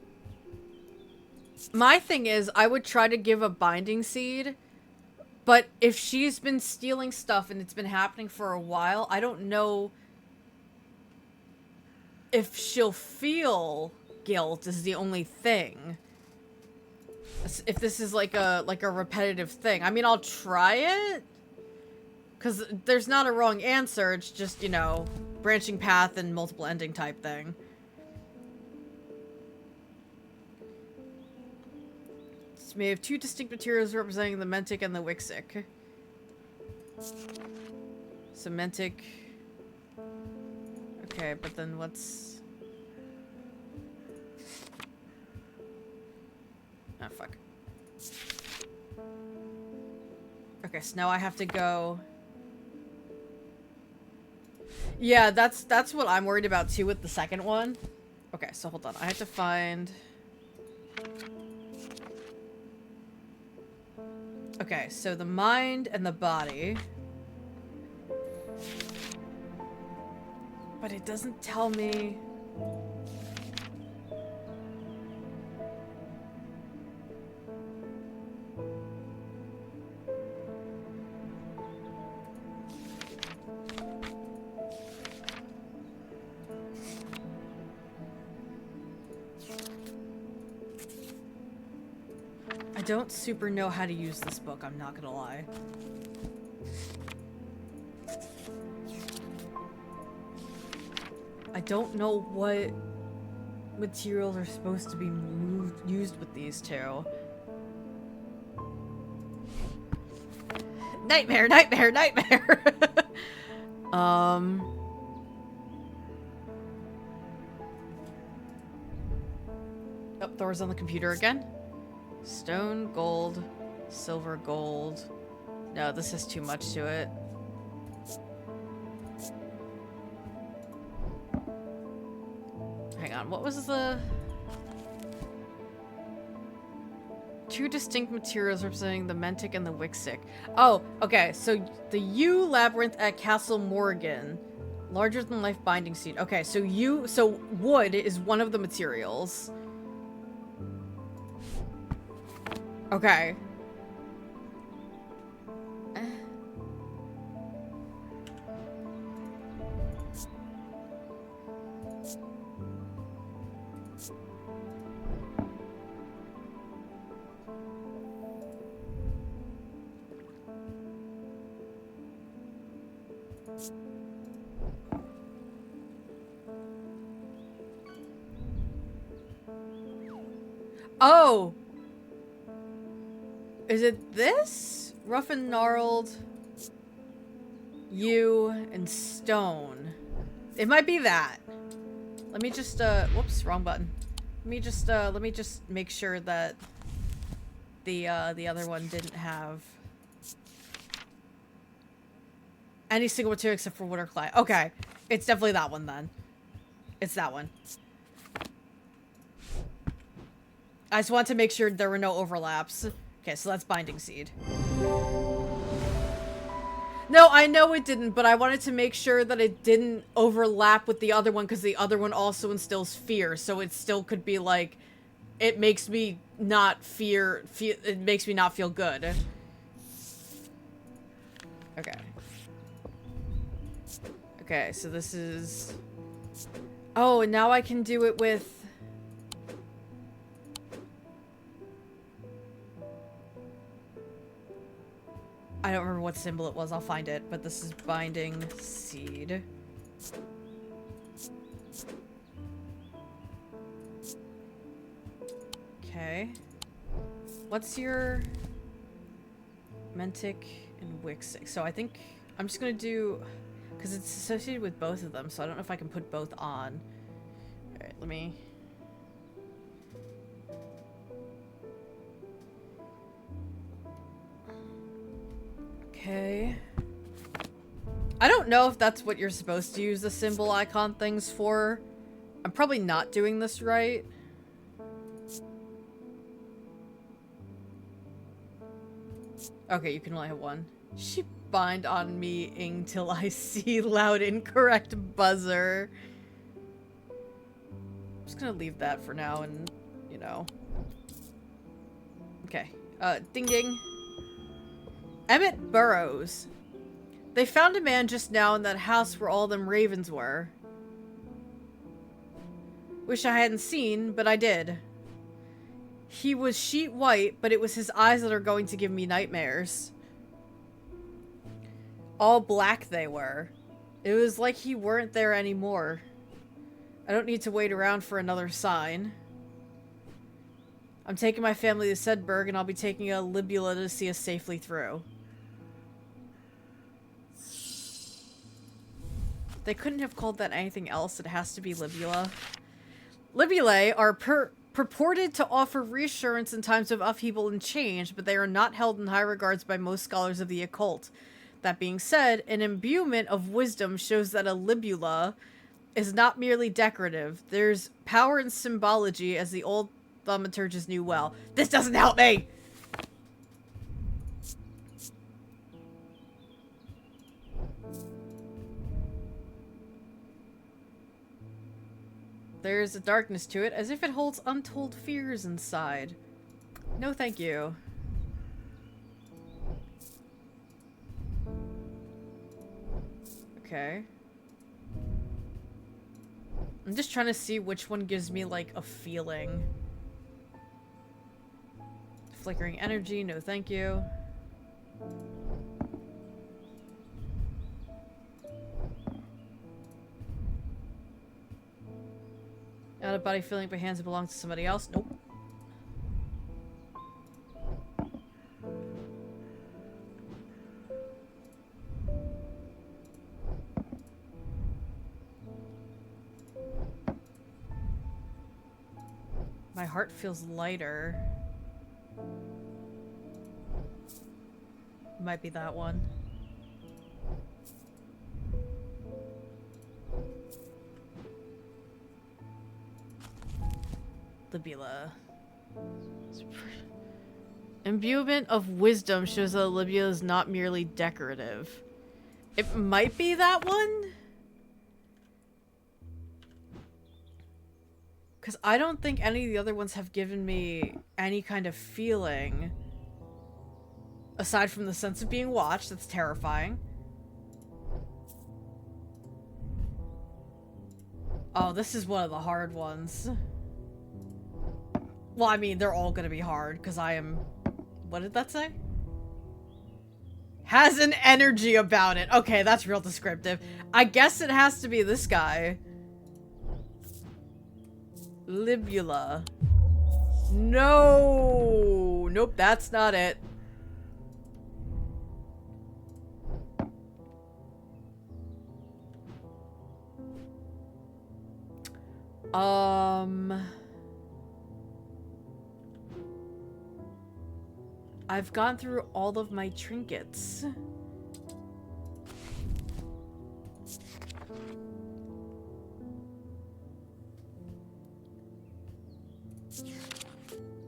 my thing is, I would try to give a Binding Seed, but if she's been stealing stuff and it's been happening for a while, I don't know if she'll feel guilt is the only thing. If this is like a repetitive thing. I mean, I'll try it, because there's not a wrong answer, it's just, you know, branching path and multiple ending type thing. It's made of 2 distinct materials representing the Mentic and the Wixic. So Mentic... Okay, but then what's... Oh, fuck. Okay, so now I have to go... Yeah, that's what I'm worried about too with the second one. Okay, so hold on. I have to find... Okay, so the mind and the body. But it doesn't tell me... I don't super know how to use this book, I'm not gonna lie. I don't know what materials are supposed to be used with these two. Nightmare, nightmare, nightmare! Oh, Thor's on the computer again. Stone, gold, silver, gold. No, this has too much to it. Hang on, what was the... Two distinct materials representing the Mentic and the Wixic. Oh, okay, so the U labyrinth at Castle Morgan. Larger than life binding seed. Okay, so wood is one of the materials. Okay. Oh! Is it this? Rough and gnarled. You and stone. It might be that. Let me just, whoops, wrong button. Let me just make sure that the other one didn't have any single material except for wood or clay. Okay. It's definitely that one then. It's that one. I just want to make sure there were no overlaps. Okay, so that's binding seed. No, I know it didn't, but I wanted to make sure that it didn't overlap with the other one because the other one also instills fear, so it still could be like, it makes me not it makes me not feel good. Okay. Okay, so this is... Oh, and now I can do it with... I don't remember what symbol it was. I'll find it. But this is binding seed. Okay. What's your Mentic and Wixic? So I think I'm just going to do... Because it's associated with both of them. So I don't know if I can put both on. Alright, let me... Okay. I don't know if that's what you're supposed to use the symbol icon things for. I'm probably not doing this right. Okay, you can only have one. She bind on me ing till I see loud incorrect buzzer. I'm just gonna leave that for now and, you know. Okay. Ding ding. Emmett Burrows. They found a man just now in that house where all them ravens were. Wish I hadn't seen, but I did. He was sheet white, but it was his eyes that are going to give me nightmares. All black they were. It was like he weren't there anymore. I don't need to wait around for another sign. I'm taking my family to Sedberg, and I'll be taking a libula to see us safely through. They couldn't have called that anything else. It has to be libula. Libulae are purported to offer reassurance in times of upheaval and change, but they are not held in high regards by most scholars of the occult. That being said, an imbuement of wisdom shows that a libula is not merely decorative. There's power in symbology, as the old thaumaturges knew well. This doesn't help me! There's a darkness to it, as if it holds untold fears inside. No thank you. Okay. I'm just trying to see which one gives me, like, a feeling. Flickering energy, no thank you. Out of body feeling by hands that belong to somebody else. Nope. My heart feels lighter. Might be that one. Libula. Imbuement of wisdom shows that Libula is not merely decorative. It might be that one? Because I don't think any of the other ones have given me any kind of feeling. Aside from the sense of being watched, that's terrifying. Oh, this is one of the hard ones. Well, I mean, they're all gonna be hard, because I am... What did that say? Has an energy about it. Okay, that's real descriptive. I guess it has to be this guy. Libula. No! Nope, that's not it. I've gone through all of my trinkets.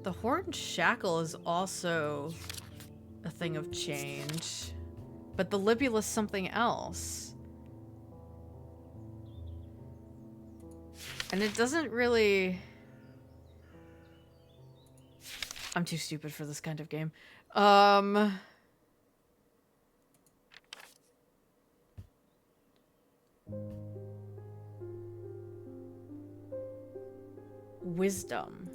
The horned shackle is also a thing of change. But the libula's something else. And it doesn't really... I'm too stupid for this kind of game. Wisdom.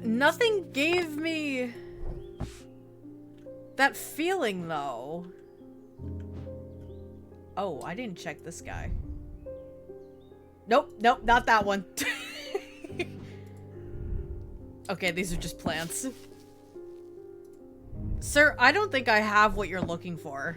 Nothing gave me that feeling, though. Oh, I didn't check this guy. Nope, nope, not that one. Okay, these are just plants. Sir, I don't think I have what you're looking for.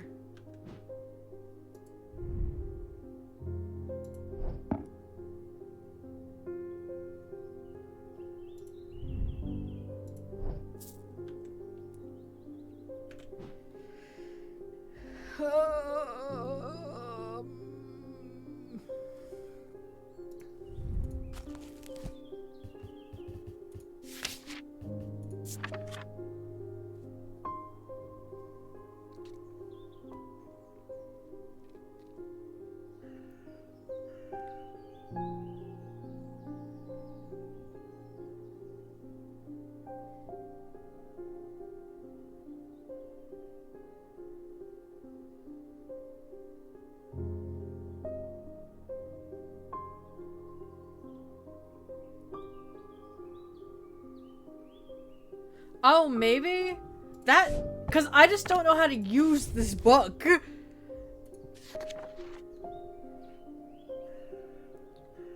Oh, maybe? That... Because I just don't know how to use this book.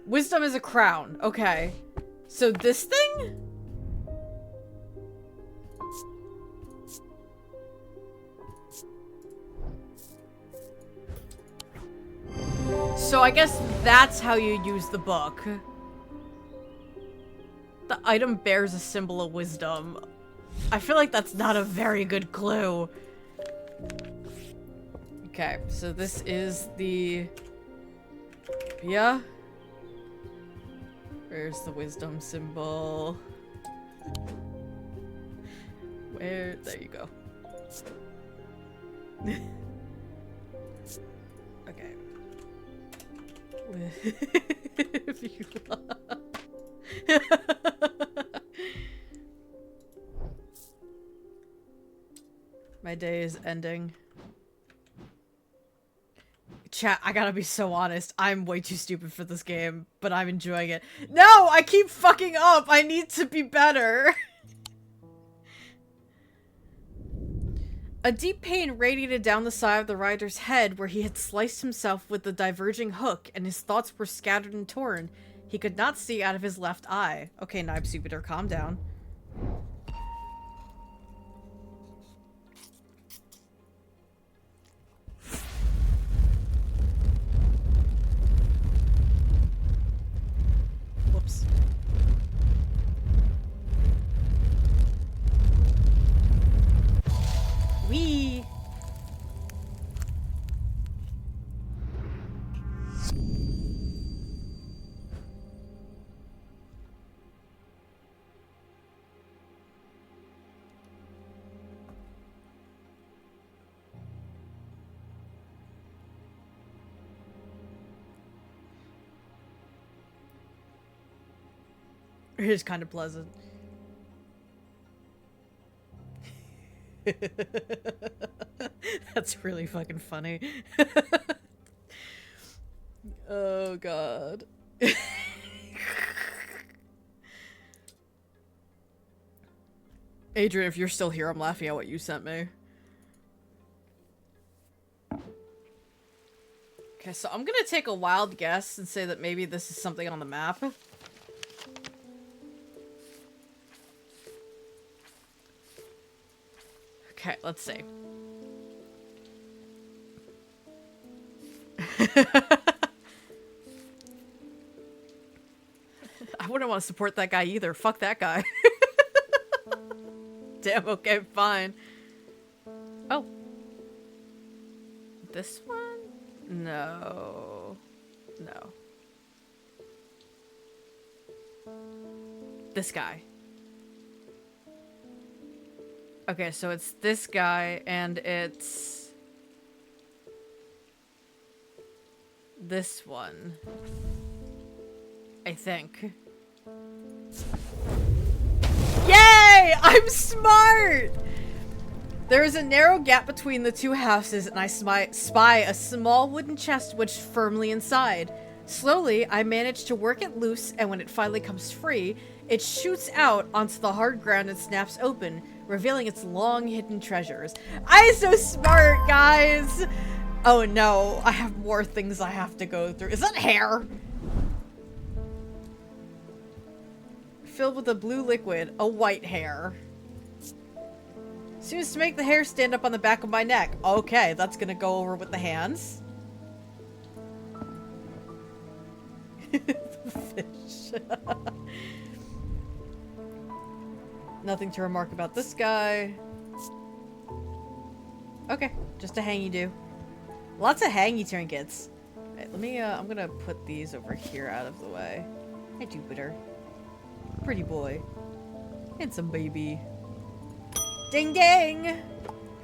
Wisdom is a crown. Okay. So this thing? So I guess that's how you use the book. The item bears a symbol of wisdom. I feel like that's not a very good clue. Okay, so this is the... Yeah? Where's the wisdom symbol? Where? There you go. Okay. If you love. My day is ending. Chat, I gotta be so honest. I'm way too stupid for this game, but I'm enjoying it. No! I keep fucking up! I need to be better! A deep pain radiated down the side of the rider's head where he had sliced himself with the diverging hook, and his thoughts were scattered and torn. He could not see out of his left eye. Okay, Knives Jupiter, calm down. Whoops. Wee! It is kind of pleasant. That's really fucking funny. Oh god. Adrian, if you're still here, I'm laughing at what you sent me. Okay, so I'm gonna take a wild guess and say that maybe this is something on the map. Okay, let's see. I wouldn't want to support that guy either. Fuck that guy. Damn, okay, fine. Oh. This one? No. No. This guy. Okay, so it's this guy, and it's this one. I think. Yay! I'm smart! There is a narrow gap between the two houses, and I spy a small wooden chest wedged firmly inside. Slowly, I manage to work it loose, and when it finally comes free, it shoots out onto the hard ground and snaps open, revealing its long hidden treasures. I'm so smart, guys! Oh no, I have more things I have to go through. Is that hair? Filled with a blue liquid, a white hair. Seems to make the hair stand up on the back of my neck. Okay, that's gonna go over with the hands. Fish. Nothing to remark about this guy. Okay, just a hangy do. Lots of hangy trinkets. Right, let me, I'm gonna put these over here out of the way. Hi, Jupiter. Pretty boy. Handsome baby. Ding ding!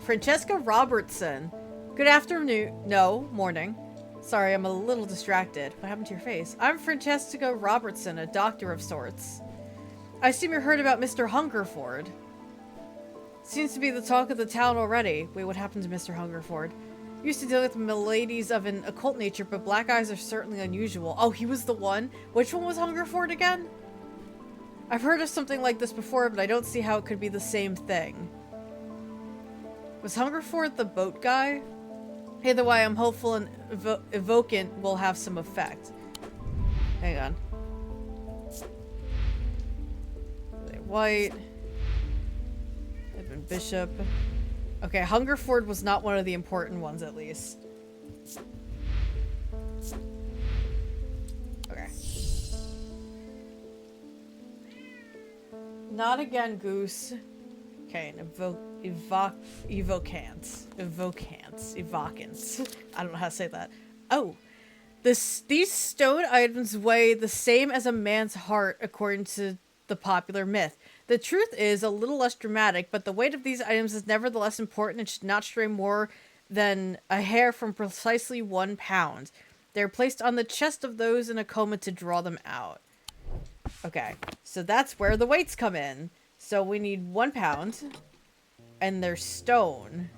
Francesca Robertson. Good afternoon. No, morning. Sorry, I'm a little distracted. What happened to your face? I'm Francesca Robertson, a doctor of sorts. I assume you heard about Mr. Hungerford. Seems to be the talk of the town already. Wait, what happened to Mr. Hungerford? Used to deal with miladies of an occult nature, but black eyes are certainly unusual. Oh, he was the one? Which one was Hungerford again? I've heard of something like this before, but I don't see how it could be the same thing. Was Hungerford the boat guy? Either way, I'm hopeful and evocant will have some effect. Hang on. White. Edmund Bishop. Okay, Hungerford was not one of the important ones, at least. Okay. Not again, Goose. Okay, an evocants. I don't know how to say that. Oh. These stone items weigh the same as a man's heart, according to the popular myth. The truth is a little less dramatic, but the weight of these items is nevertheless important and should not stray more than a hair from precisely 1 pound. They're placed on the chest of those in a coma to draw them out. Okay, so that's where the weights come in. So we need 1 pound, and they're stone.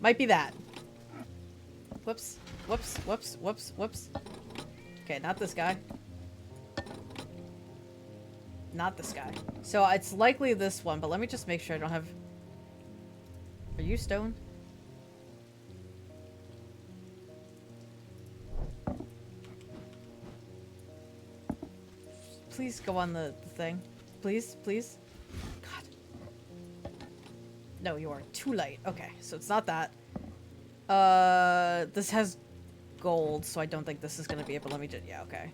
Might be that. Whoops. Whoops. Whoops. Whoops. Whoops. Okay, not this guy. Not this guy. So it's likely this one, but let me just make sure I don't have... Are you stone? Please go on the thing. Please, please. God. No, you are too light. Okay, so it's not that. This has gold, so I don't think this is gonna be it, but let me just... Yeah, okay.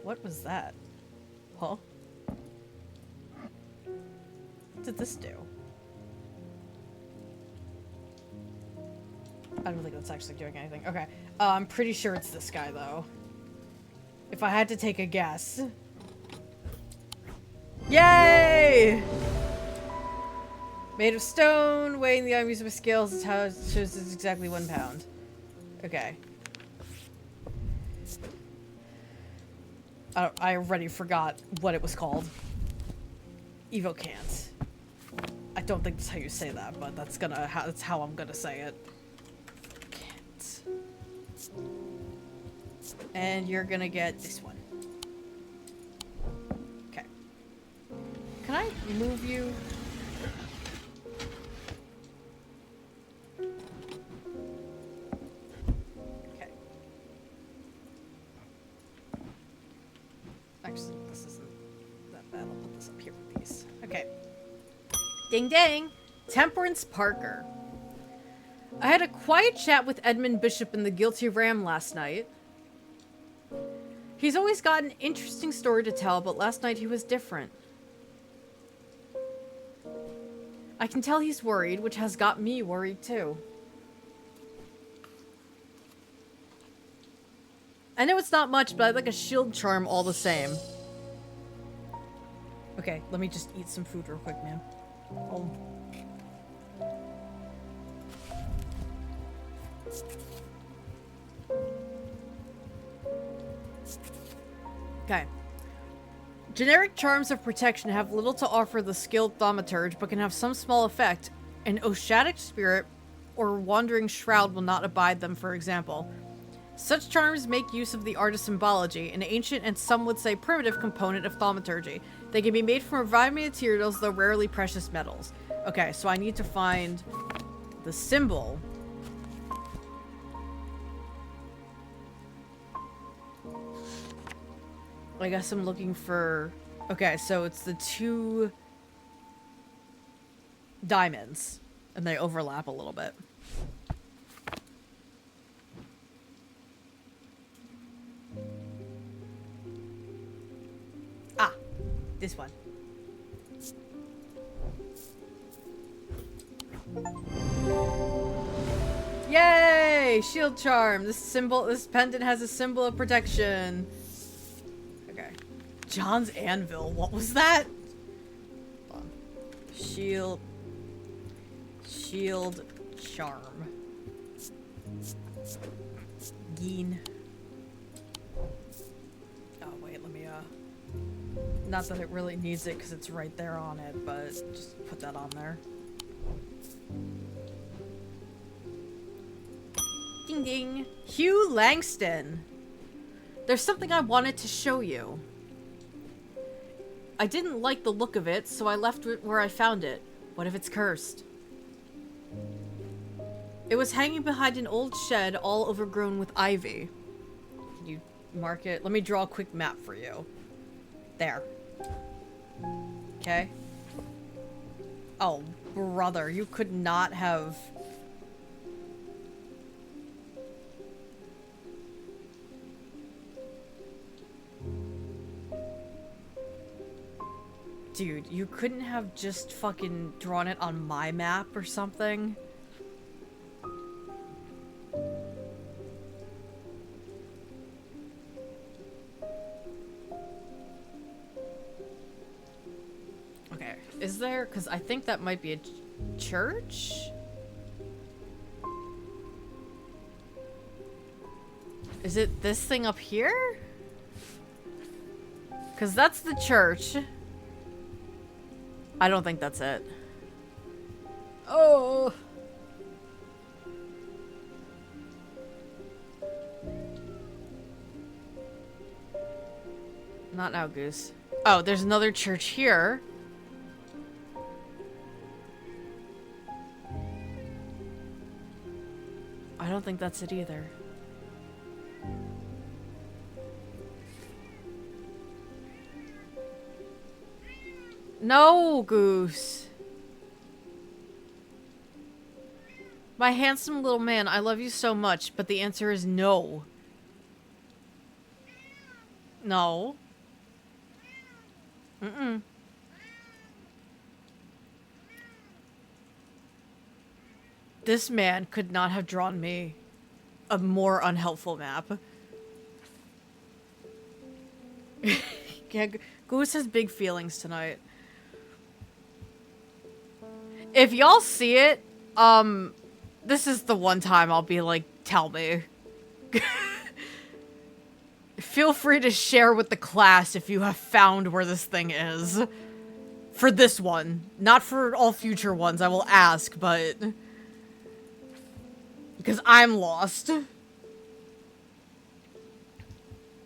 What was that? Huh? What did this do? I don't think that's actually doing anything. Okay. I'm pretty sure it's this guy, though. If I had to take a guess. Yay! Made of stone, weighing the items with scales is how it shows it's exactly 1 pound. Okay. I already forgot what it was called. Evocant. I don't think that's how you say that, but that's how I'm gonna say it. Evocant. And you're gonna get this one. Okay. Can I move you? Okay. Actually, this isn't that bad. I'll put this up here with these. Okay. Ding dang! Temperance Parker. I had a quiet chat with Edmund Bishop in the Guilty Ram last night. He's always got an interesting story to tell, but last night he was different. I can tell he's worried, which has got me worried too. I know it's not much, but I'd like a shield charm all the same. Okay, let me just eat some food real quick, man. Oh. Okay. Generic charms of protection have little to offer the skilled thaumaturge, but can have some small effect. An Oshadic spirit or wandering shroud will not abide them, for example. Such charms make use of the art of symbology, an ancient and some would say primitive component of thaumaturgy. They can be made from a variety of materials, though rarely precious metals. Okay, so I need to find the symbol. I guess I'm looking for... Okay, so it's the 2 diamonds, and they overlap a little bit. Ah, this one. Yay! Shield charm. This pendant has a symbol of protection. Okay. John's anvil. What was that? Hold on. Shield charm. Geen. Oh wait, let me not that it really needs it because it's right there on it, but just put that on there. Ding ding. Hugh Langston. There's something I wanted to show you. I didn't like the look of it, so I left it where I found it. What if it's cursed? It was hanging behind an old shed all overgrown with ivy. Can you mark it? Let me draw a quick map for you. There. Okay. Oh, brother, you could not have... Dude, you couldn't have just fucking drawn it on my map or something? Okay, is there? Because I think that might be a church? Is it this thing up here? Because that's the church. I don't think that's it. Oh! Not now, Goose. Oh, there's another church here. I don't think that's it either. No, Goose. My handsome little man, I love you so much, but the answer is no. No. Mm-mm. This man could not have drawn me a more unhelpful map. Yeah, Goose has big feelings tonight. If y'all see it, this is the one time I'll be like, tell me. Feel free to share with the class if you have found where this thing is. For this one. Not for all future ones, I will ask, but... because I'm lost.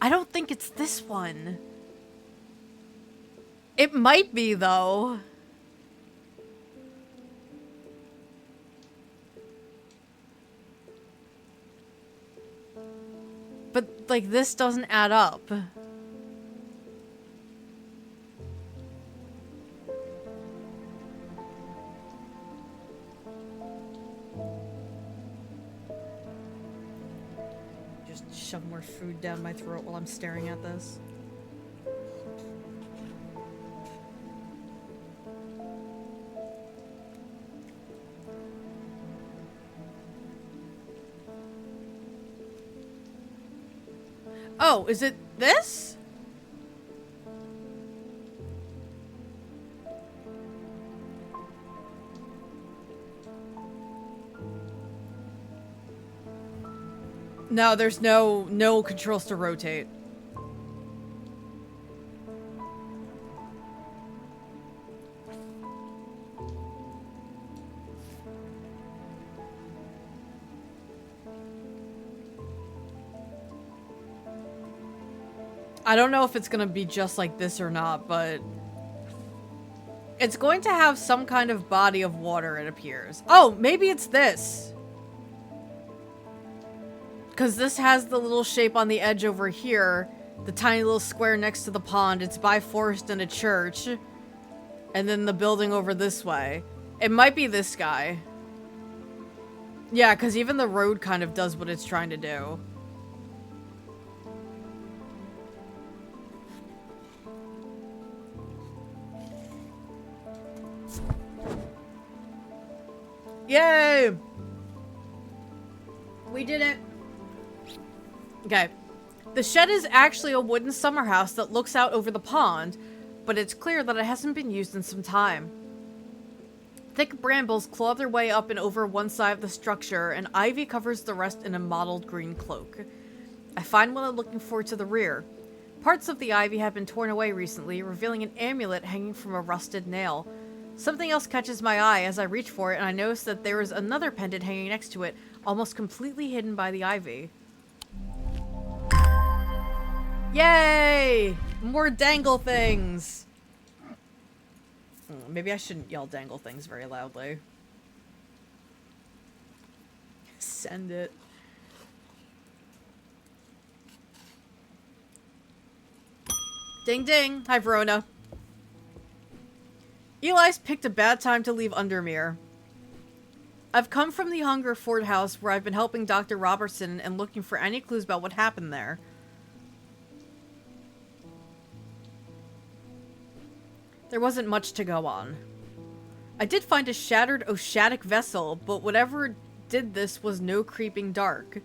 I don't think it's this one. It might be, though. But, like, this doesn't add up. Just shove more food down my throat while I'm staring at this. Oh, is it this? No, there's no controls to rotate. I don't know if it's gonna be just like this or not, but it's going to have some kind of body of water, it appears. Oh, maybe it's this. Because this has the little shape on the edge over here, the tiny little square next to the pond. It's by forest and a church. And then the building over this way. It might be this guy. Yeah, because even the road kind of does what it's trying to do. Yay! We did it. Okay. The shed is actually a wooden summer house that looks out over the pond, but it's clear that it hasn't been used in some time. Thick brambles claw their way up and over one side of the structure, and ivy covers the rest in a mottled green cloak. I find what I'm looking for to the rear. Parts of the ivy have been torn away recently, revealing an amulet hanging from a rusted nail. Something else catches my eye as I reach for it, and I notice that there is another pendant hanging next to it, almost completely hidden by the ivy. Yay! More dangle things! Maybe I shouldn't yell dangle things very loudly. Send it. Ding ding! Hi, Verona. Eli's picked a bad time to leave Undermere. I've come from the Hungerford house where I've been helping Dr. Robertson and looking for any clues about what happened there. There wasn't much to go on. I did find a shattered Oceanic vessel, but whatever did this was no creeping dark.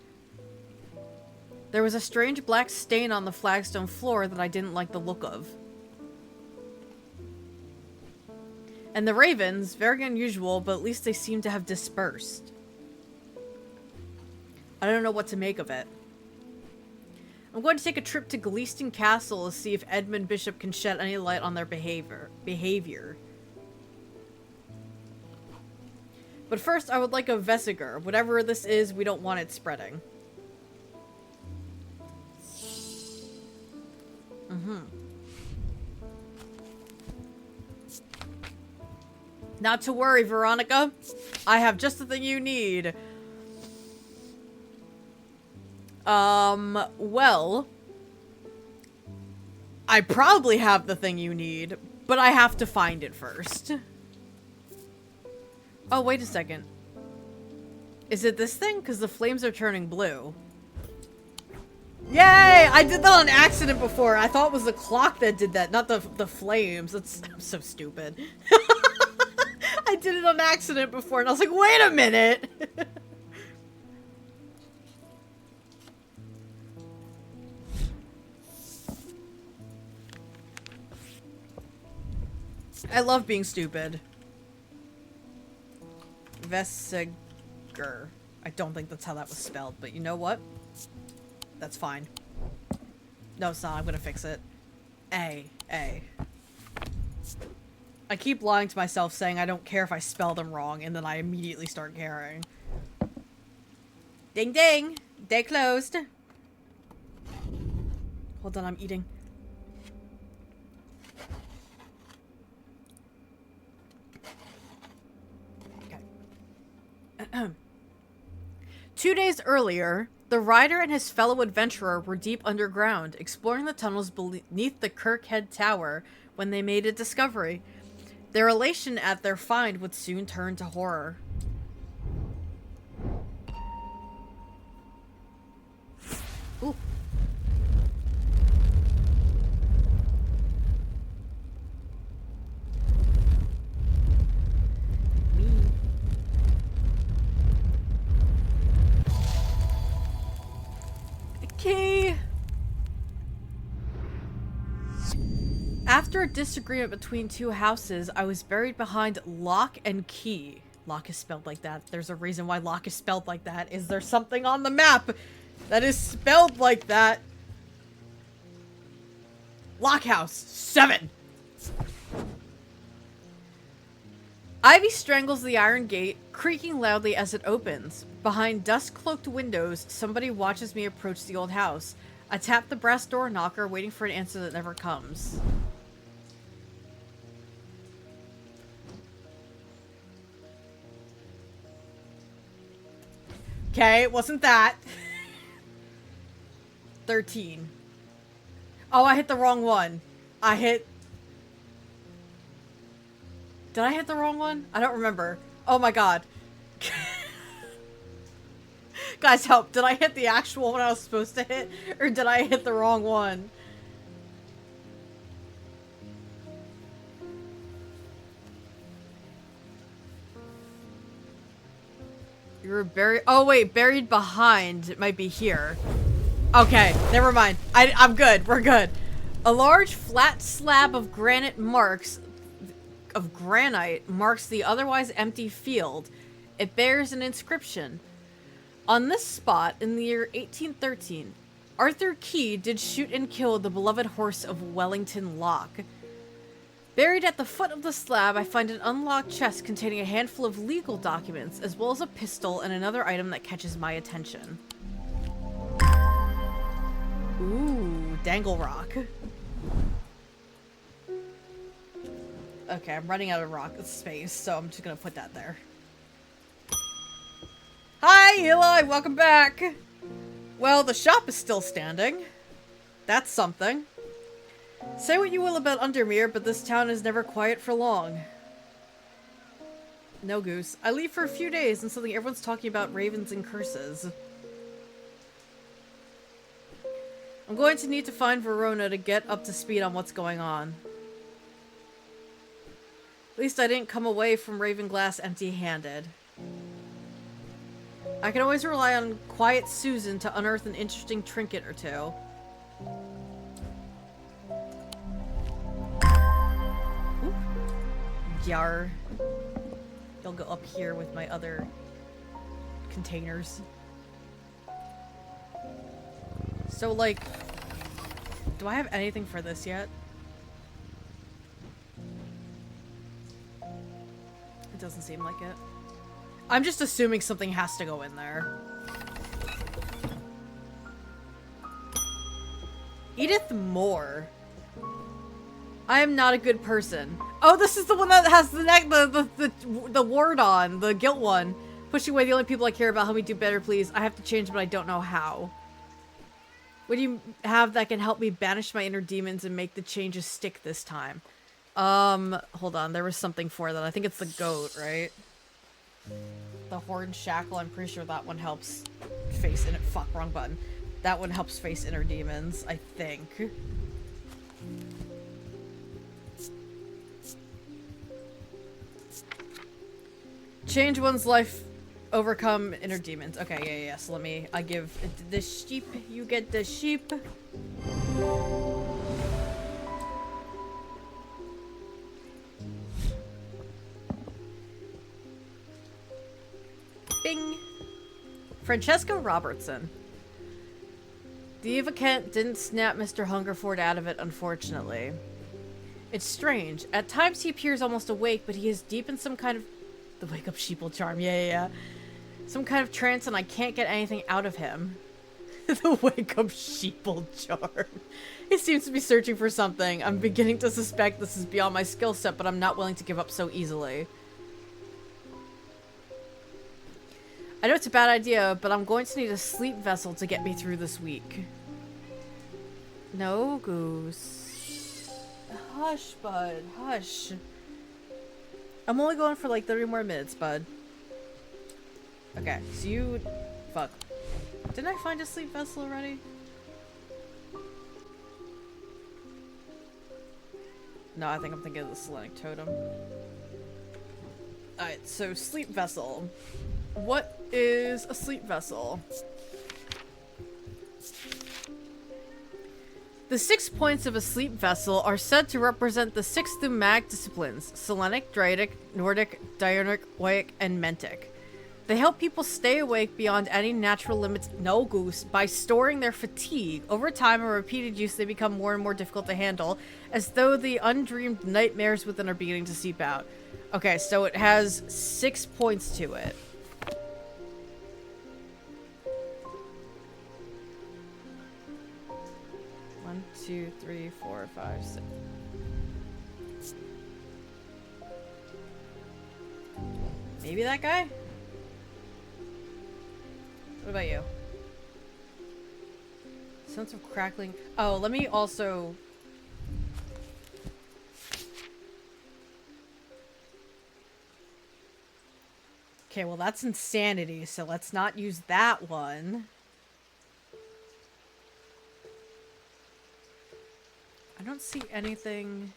There was a strange black stain on the flagstone floor that I didn't like the look of. And the ravens, very unusual, but at least they seem to have dispersed. I don't know what to make of it. I'm going to take a trip to Gleeston Castle to see if Edmund Bishop can shed any light on their behavior. But first, I would like a Vesiger. Whatever this is, we don't want it spreading. Not to worry, Veronica. I have just the thing you need. Well... I probably have the thing you need, but I have to find it first. Oh, wait a second. Is it this thing? Because the flames are turning blue. Yay! I did that on accident before. I thought it was the clock that did that, not the flames. I'm so stupid. I did it on accident before, and I was like, wait a minute! I love being stupid. Vesiger. I don't think that's how that was spelled, but you know what? That's fine. No, it's not. I'm gonna fix it. A. I keep lying to myself saying I don't care if I spell them wrong, and then I immediately start caring. Ding ding! Day closed. Hold on, I'm eating. Okay. 2 days earlier, the rider and his fellow adventurer were deep underground, exploring the tunnels beneath the Kirkhead Tower when they made a discovery. Their elation at their find would soon turn to horror. Ooh. Okay. After a disagreement between two houses, I was buried behind lock and key. Lock is spelled like that. There's a reason why lock is spelled like that. Is there something on the map that is spelled like that? Lockhouse 7. Ivy strangles the iron gate, creaking loudly as it opens. Behind dust-cloaked windows, somebody watches me approach the old house. I tap the brass door knocker, waiting for an answer that never comes. Okay, it wasn't that. 13. Oh, I hit the wrong one. Did I hit the wrong one? I don't remember. Oh my god. Guys, help. Did I hit the actual one I was supposed to hit? Or did I hit the wrong one? You were buried. Oh wait, buried behind. It might be here. Okay, never mind. I'm good. We're good. A large flat slab of granite marks the otherwise empty field. It bears an inscription. On this spot, in the year 1813, Arthur Key did shoot and kill the beloved horse of Wellington Locke. Buried at the foot of the slab, I find an unlocked chest containing a handful of legal documents, as well as a pistol and another item that catches my attention. Ooh, Dangle Rock. Okay, I'm running out of rock space, so I'm just gonna put that there. Hi, Eli! Welcome back! Well, the shop is still standing. That's something. Say what you will about Undermere, but this town is never quiet for long. No, Goose. I leave for a few days, and suddenly everyone's talking about ravens and curses. I'm going to need to find Verona to get up to speed on what's going on. At least I didn't come away from Ravenglass empty-handed. I can always rely on Quiet Susan to unearth an interesting trinket or two. Oop. Yar. You'll go up here with my other containers. So, like, do I have anything for this yet? It doesn't seem like it. I'm just assuming something has to go in there. Edith Moore. I am not a good person. Oh, this is the one that has the ward on, the guilt one. Pushing away the only people I care about. Help me do better, please. I have to change, but I don't know how. What do you have that can help me banish my inner demons and make the changes stick this time? Hold on. There was something for that. I think it's the goat, right? The Horde Shackle. I'm pretty sure that one helps face in it. Fuck, wrong button. That one helps face inner demons, I think. Change one's life, overcome inner demons. Okay, yeah. So I give the sheep, you get the sheep. Bing. Francesco Robertson. The Eva Kent didn't snap Mr. Hungerford out of it, unfortunately. It's strange. At times he appears almost awake, but he is deep in some kind of... The wake-up sheeple charm. Yeah. Some kind of trance, and I can't get anything out of him. The wake-up sheeple charm. He seems to be searching for something. I'm beginning to suspect this is beyond my skill set, but I'm not willing to give up so easily. I know it's a bad idea, but I'm going to need a sleep vessel to get me through this week. No, Goose. Hush, bud. Hush. I'm only going for like 30 more minutes, bud. Okay, so you... Fuck. Didn't I find a sleep vessel already? No, I think I'm thinking of the Selenic Totem. Alright, so sleep vessel. What is a sleep vessel? The 6 points of a sleep vessel are said to represent the 6 thematic disciplines: Selenic, Draidic, Nordic, Diurnic, Oic, and Mentic. They help people stay awake beyond any natural limits, no Goose, by storing their fatigue. Over time and repeated use, they become more and more difficult to handle, as though the undreamed nightmares within are beginning to seep out. Okay, so it has 6 points to it. One, 2, 3, 4, 5, 6. Maybe that guy? What about you? Sense of crackling. Oh, let me also... Okay, well that's insanity, so let's not use that one. I don't see anything...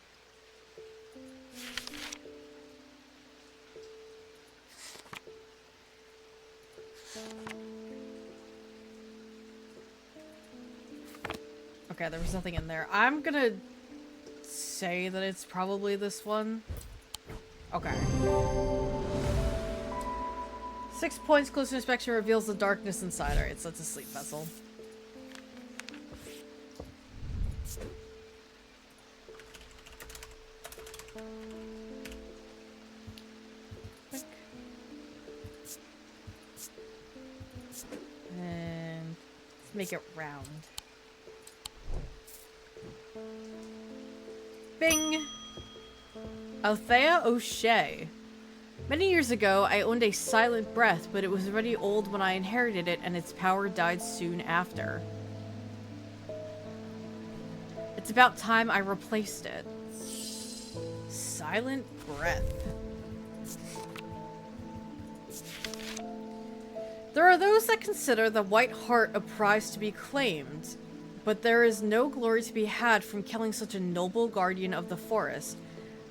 Okay, there was nothing in there. I'm gonna say that it's probably this one. Okay. 6 points, close inspection reveals the darkness inside. Alright, so it's a sleep vessel. And let's make it round. Bing! Althea O'Shea. Many years ago, I owned a silent breath, but it was already old when I inherited it, and its power died soon after. It's about time I replaced it. Silent breath. There are those that consider the White Heart a prize to be claimed, but there is no glory to be had from killing such a noble guardian of the forest.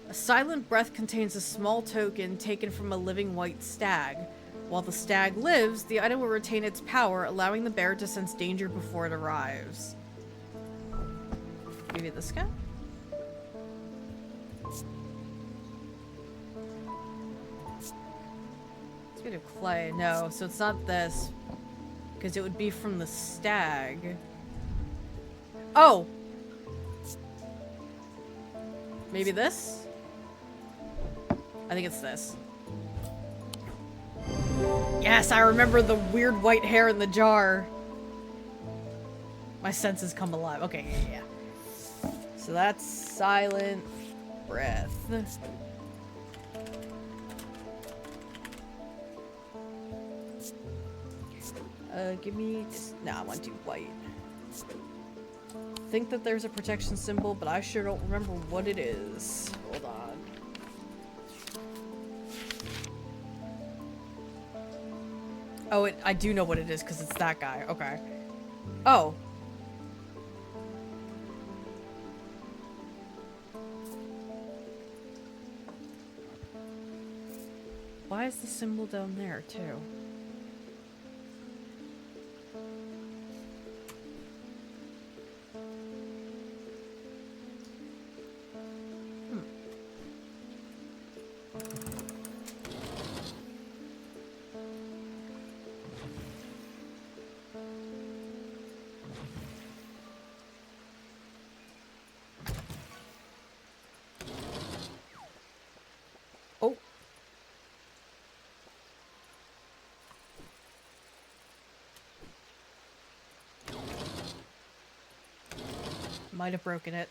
A silent breath contains a small token taken from a living white stag. While the stag lives, the item will retain its power, allowing the bearer to sense danger before it arrives. Maybe this guy? Let's go to clay. No, so it's not this. Because it would be from the stag. Oh! Maybe this? I think it's this. Yes, I remember the weird white hair in the jar. My senses come alive. Okay, yeah. So that's silent breath. Give me this. Nah, I want to do white. Think that there's a protection symbol, but I sure don't remember what it is. Hold on. Oh, I do know what it is because it's that guy. Okay. Oh. Why is the symbol down there, too? Oh. Might have broken it.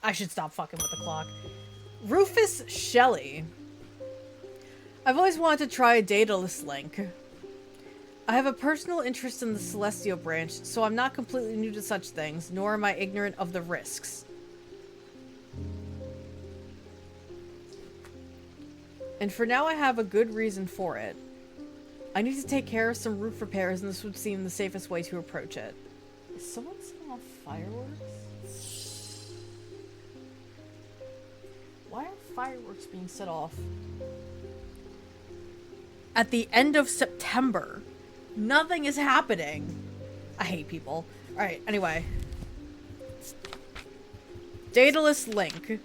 I should stop fucking with the clock. Rufus Shelley. I've always wanted to try a dataless link. I have a personal interest in the Celestial branch, so I'm not completely new to such things, nor am I ignorant of the risks. And for now I have a good reason for it. I need to take care of some roof repairs, and this would seem the safest way to approach it. Is someone setting off fireworks? Why are fireworks being set off at the end of September? Nothing is happening. I hate people. Alright, anyway. Dataless link.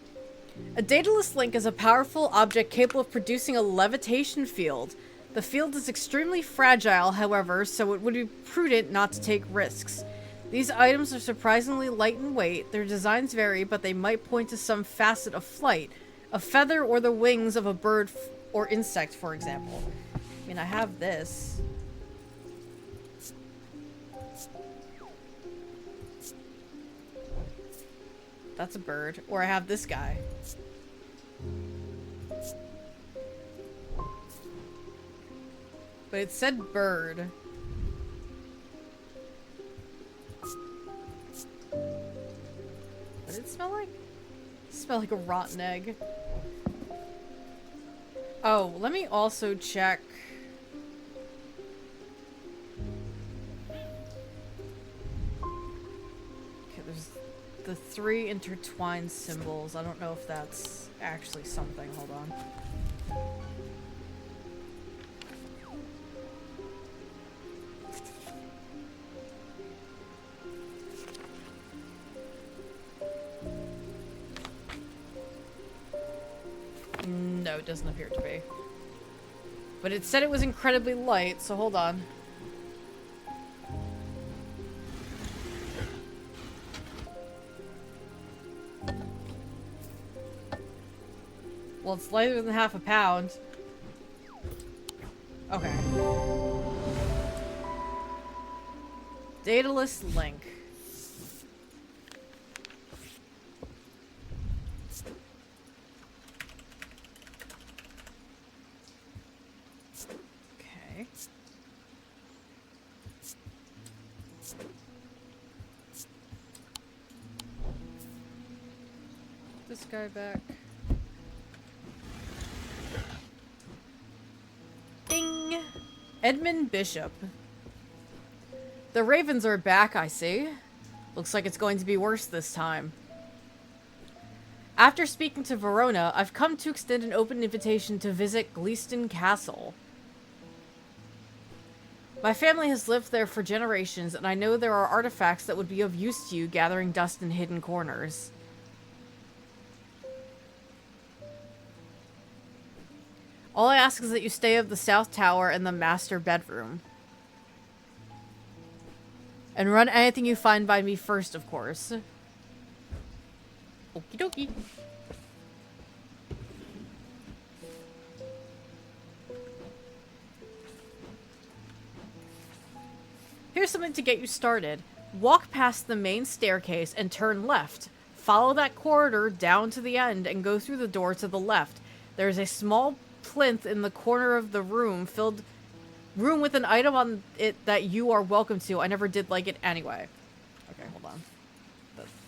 A dataless link is a powerful object capable of producing a levitation field. The field is extremely fragile, however, so it would be prudent not to take risks. These items are surprisingly light in weight. Their designs vary, but they might point to some facet of flight. A feather or the wings of a bird or insect, for example. I mean, I have this. That's a bird. Or I have this guy. But it said bird. What did it smell like? It smelled like a rotten egg. Oh, let me also check. Okay, there's the 3 intertwined symbols. I don't know if that's actually something. Hold on. No, it doesn't appear to be. But it said it was incredibly light, so hold on. Well, it's lighter than half a pound. Okay. Dataless link. Okay. This guy back. Ding! Edmund Bishop. The Ravens are back, I see. Looks like it's going to be worse this time. After speaking to Verona, I've come to extend an open invitation to visit Gleeston Castle. My family has lived there for generations, and I know there are artifacts that would be of use to you gathering dust in hidden corners. All I ask is that you stay of the South Tower and the master bedroom. And run anything you find by me first, of course. Okie dokie. Here's something to get you started. Walk past the main staircase and turn left. Follow that corridor down to the end and go through the door to the left. There's a small plinth in the corner of the room with an item on it that you are welcome to. I never did like it anyway. Okay, hold on.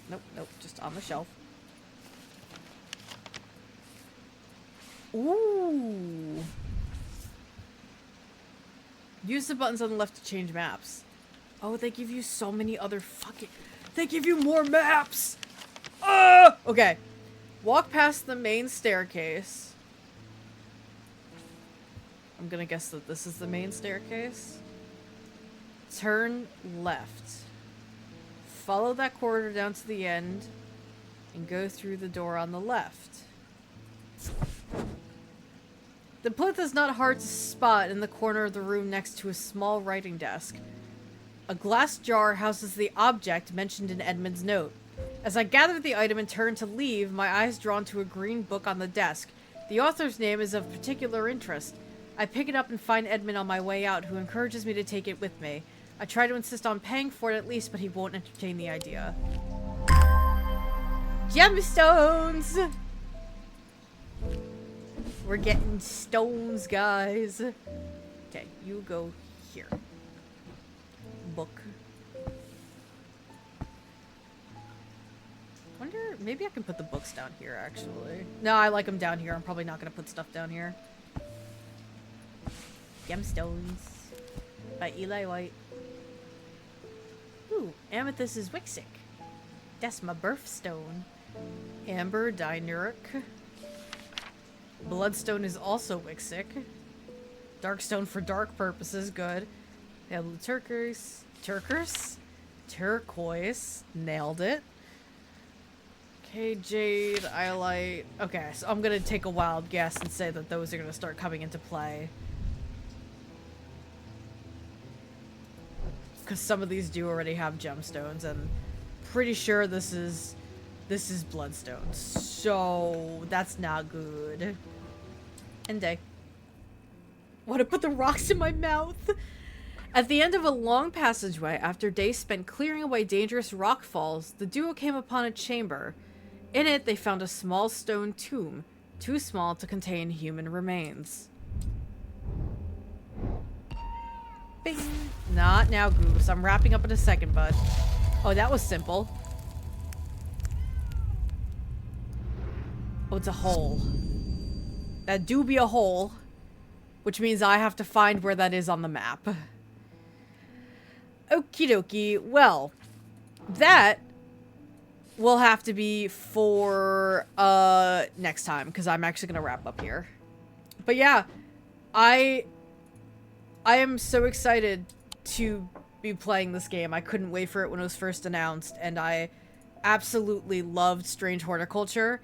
Nope, just on the shelf. Ooh. Use the buttons on the left to change maps. Oh, they give you so many other fucking... They give you more maps! Okay. Walk past the main staircase. I'm gonna guess that this is the main staircase. Turn left. Follow that corridor down to the end. And go through the door on the left. The plinth is not hard to spot in the corner of the room next to a small writing desk. A glass jar houses the object mentioned in Edmund's note. As I gather the item and turn to leave, my eyes drawn to a green book on the desk. The author's name is of particular interest. I pick it up and find Edmund on my way out, who encourages me to take it with me. I try to insist on paying for it at least, but he won't entertain the idea. Gemstones! We're getting stones, guys. Okay, you go here. Book. Wonder, maybe I can put the books down here, actually. No, I like them down here. I'm probably not going to put stuff down here. Gemstones. By Eli White. Ooh, amethyst is Wixic. That's my birthstone. Amber, Dinuric. Bloodstone is also Wixic. Darkstone for dark purposes, good. Blue turquoise. Turquoise. Nailed it. Okay, jade, iolite. Okay, so I'm gonna take a wild guess and say that those are gonna start coming into play. Because some of these do already have gemstones, and pretty sure this is bloodstone. So that's not good. End day. Want to put the rocks in my mouth? At the end of a long passageway, after days spent clearing away dangerous rock falls, the duo came upon a chamber. In it, they found a small stone tomb, too small to contain human remains. Bing! Not now, Goose. I'm wrapping up in a second, bud. Oh, that was simple. Oh, it's a hole. That do be a hole. Which means I have to find where that is on the map. Okie dokie. Well, that will have to be for next time, because I'm actually going to wrap up here. But yeah, I am so excited to be playing this game. I couldn't wait for it when it was first announced, and I absolutely loved Strange Horticulture.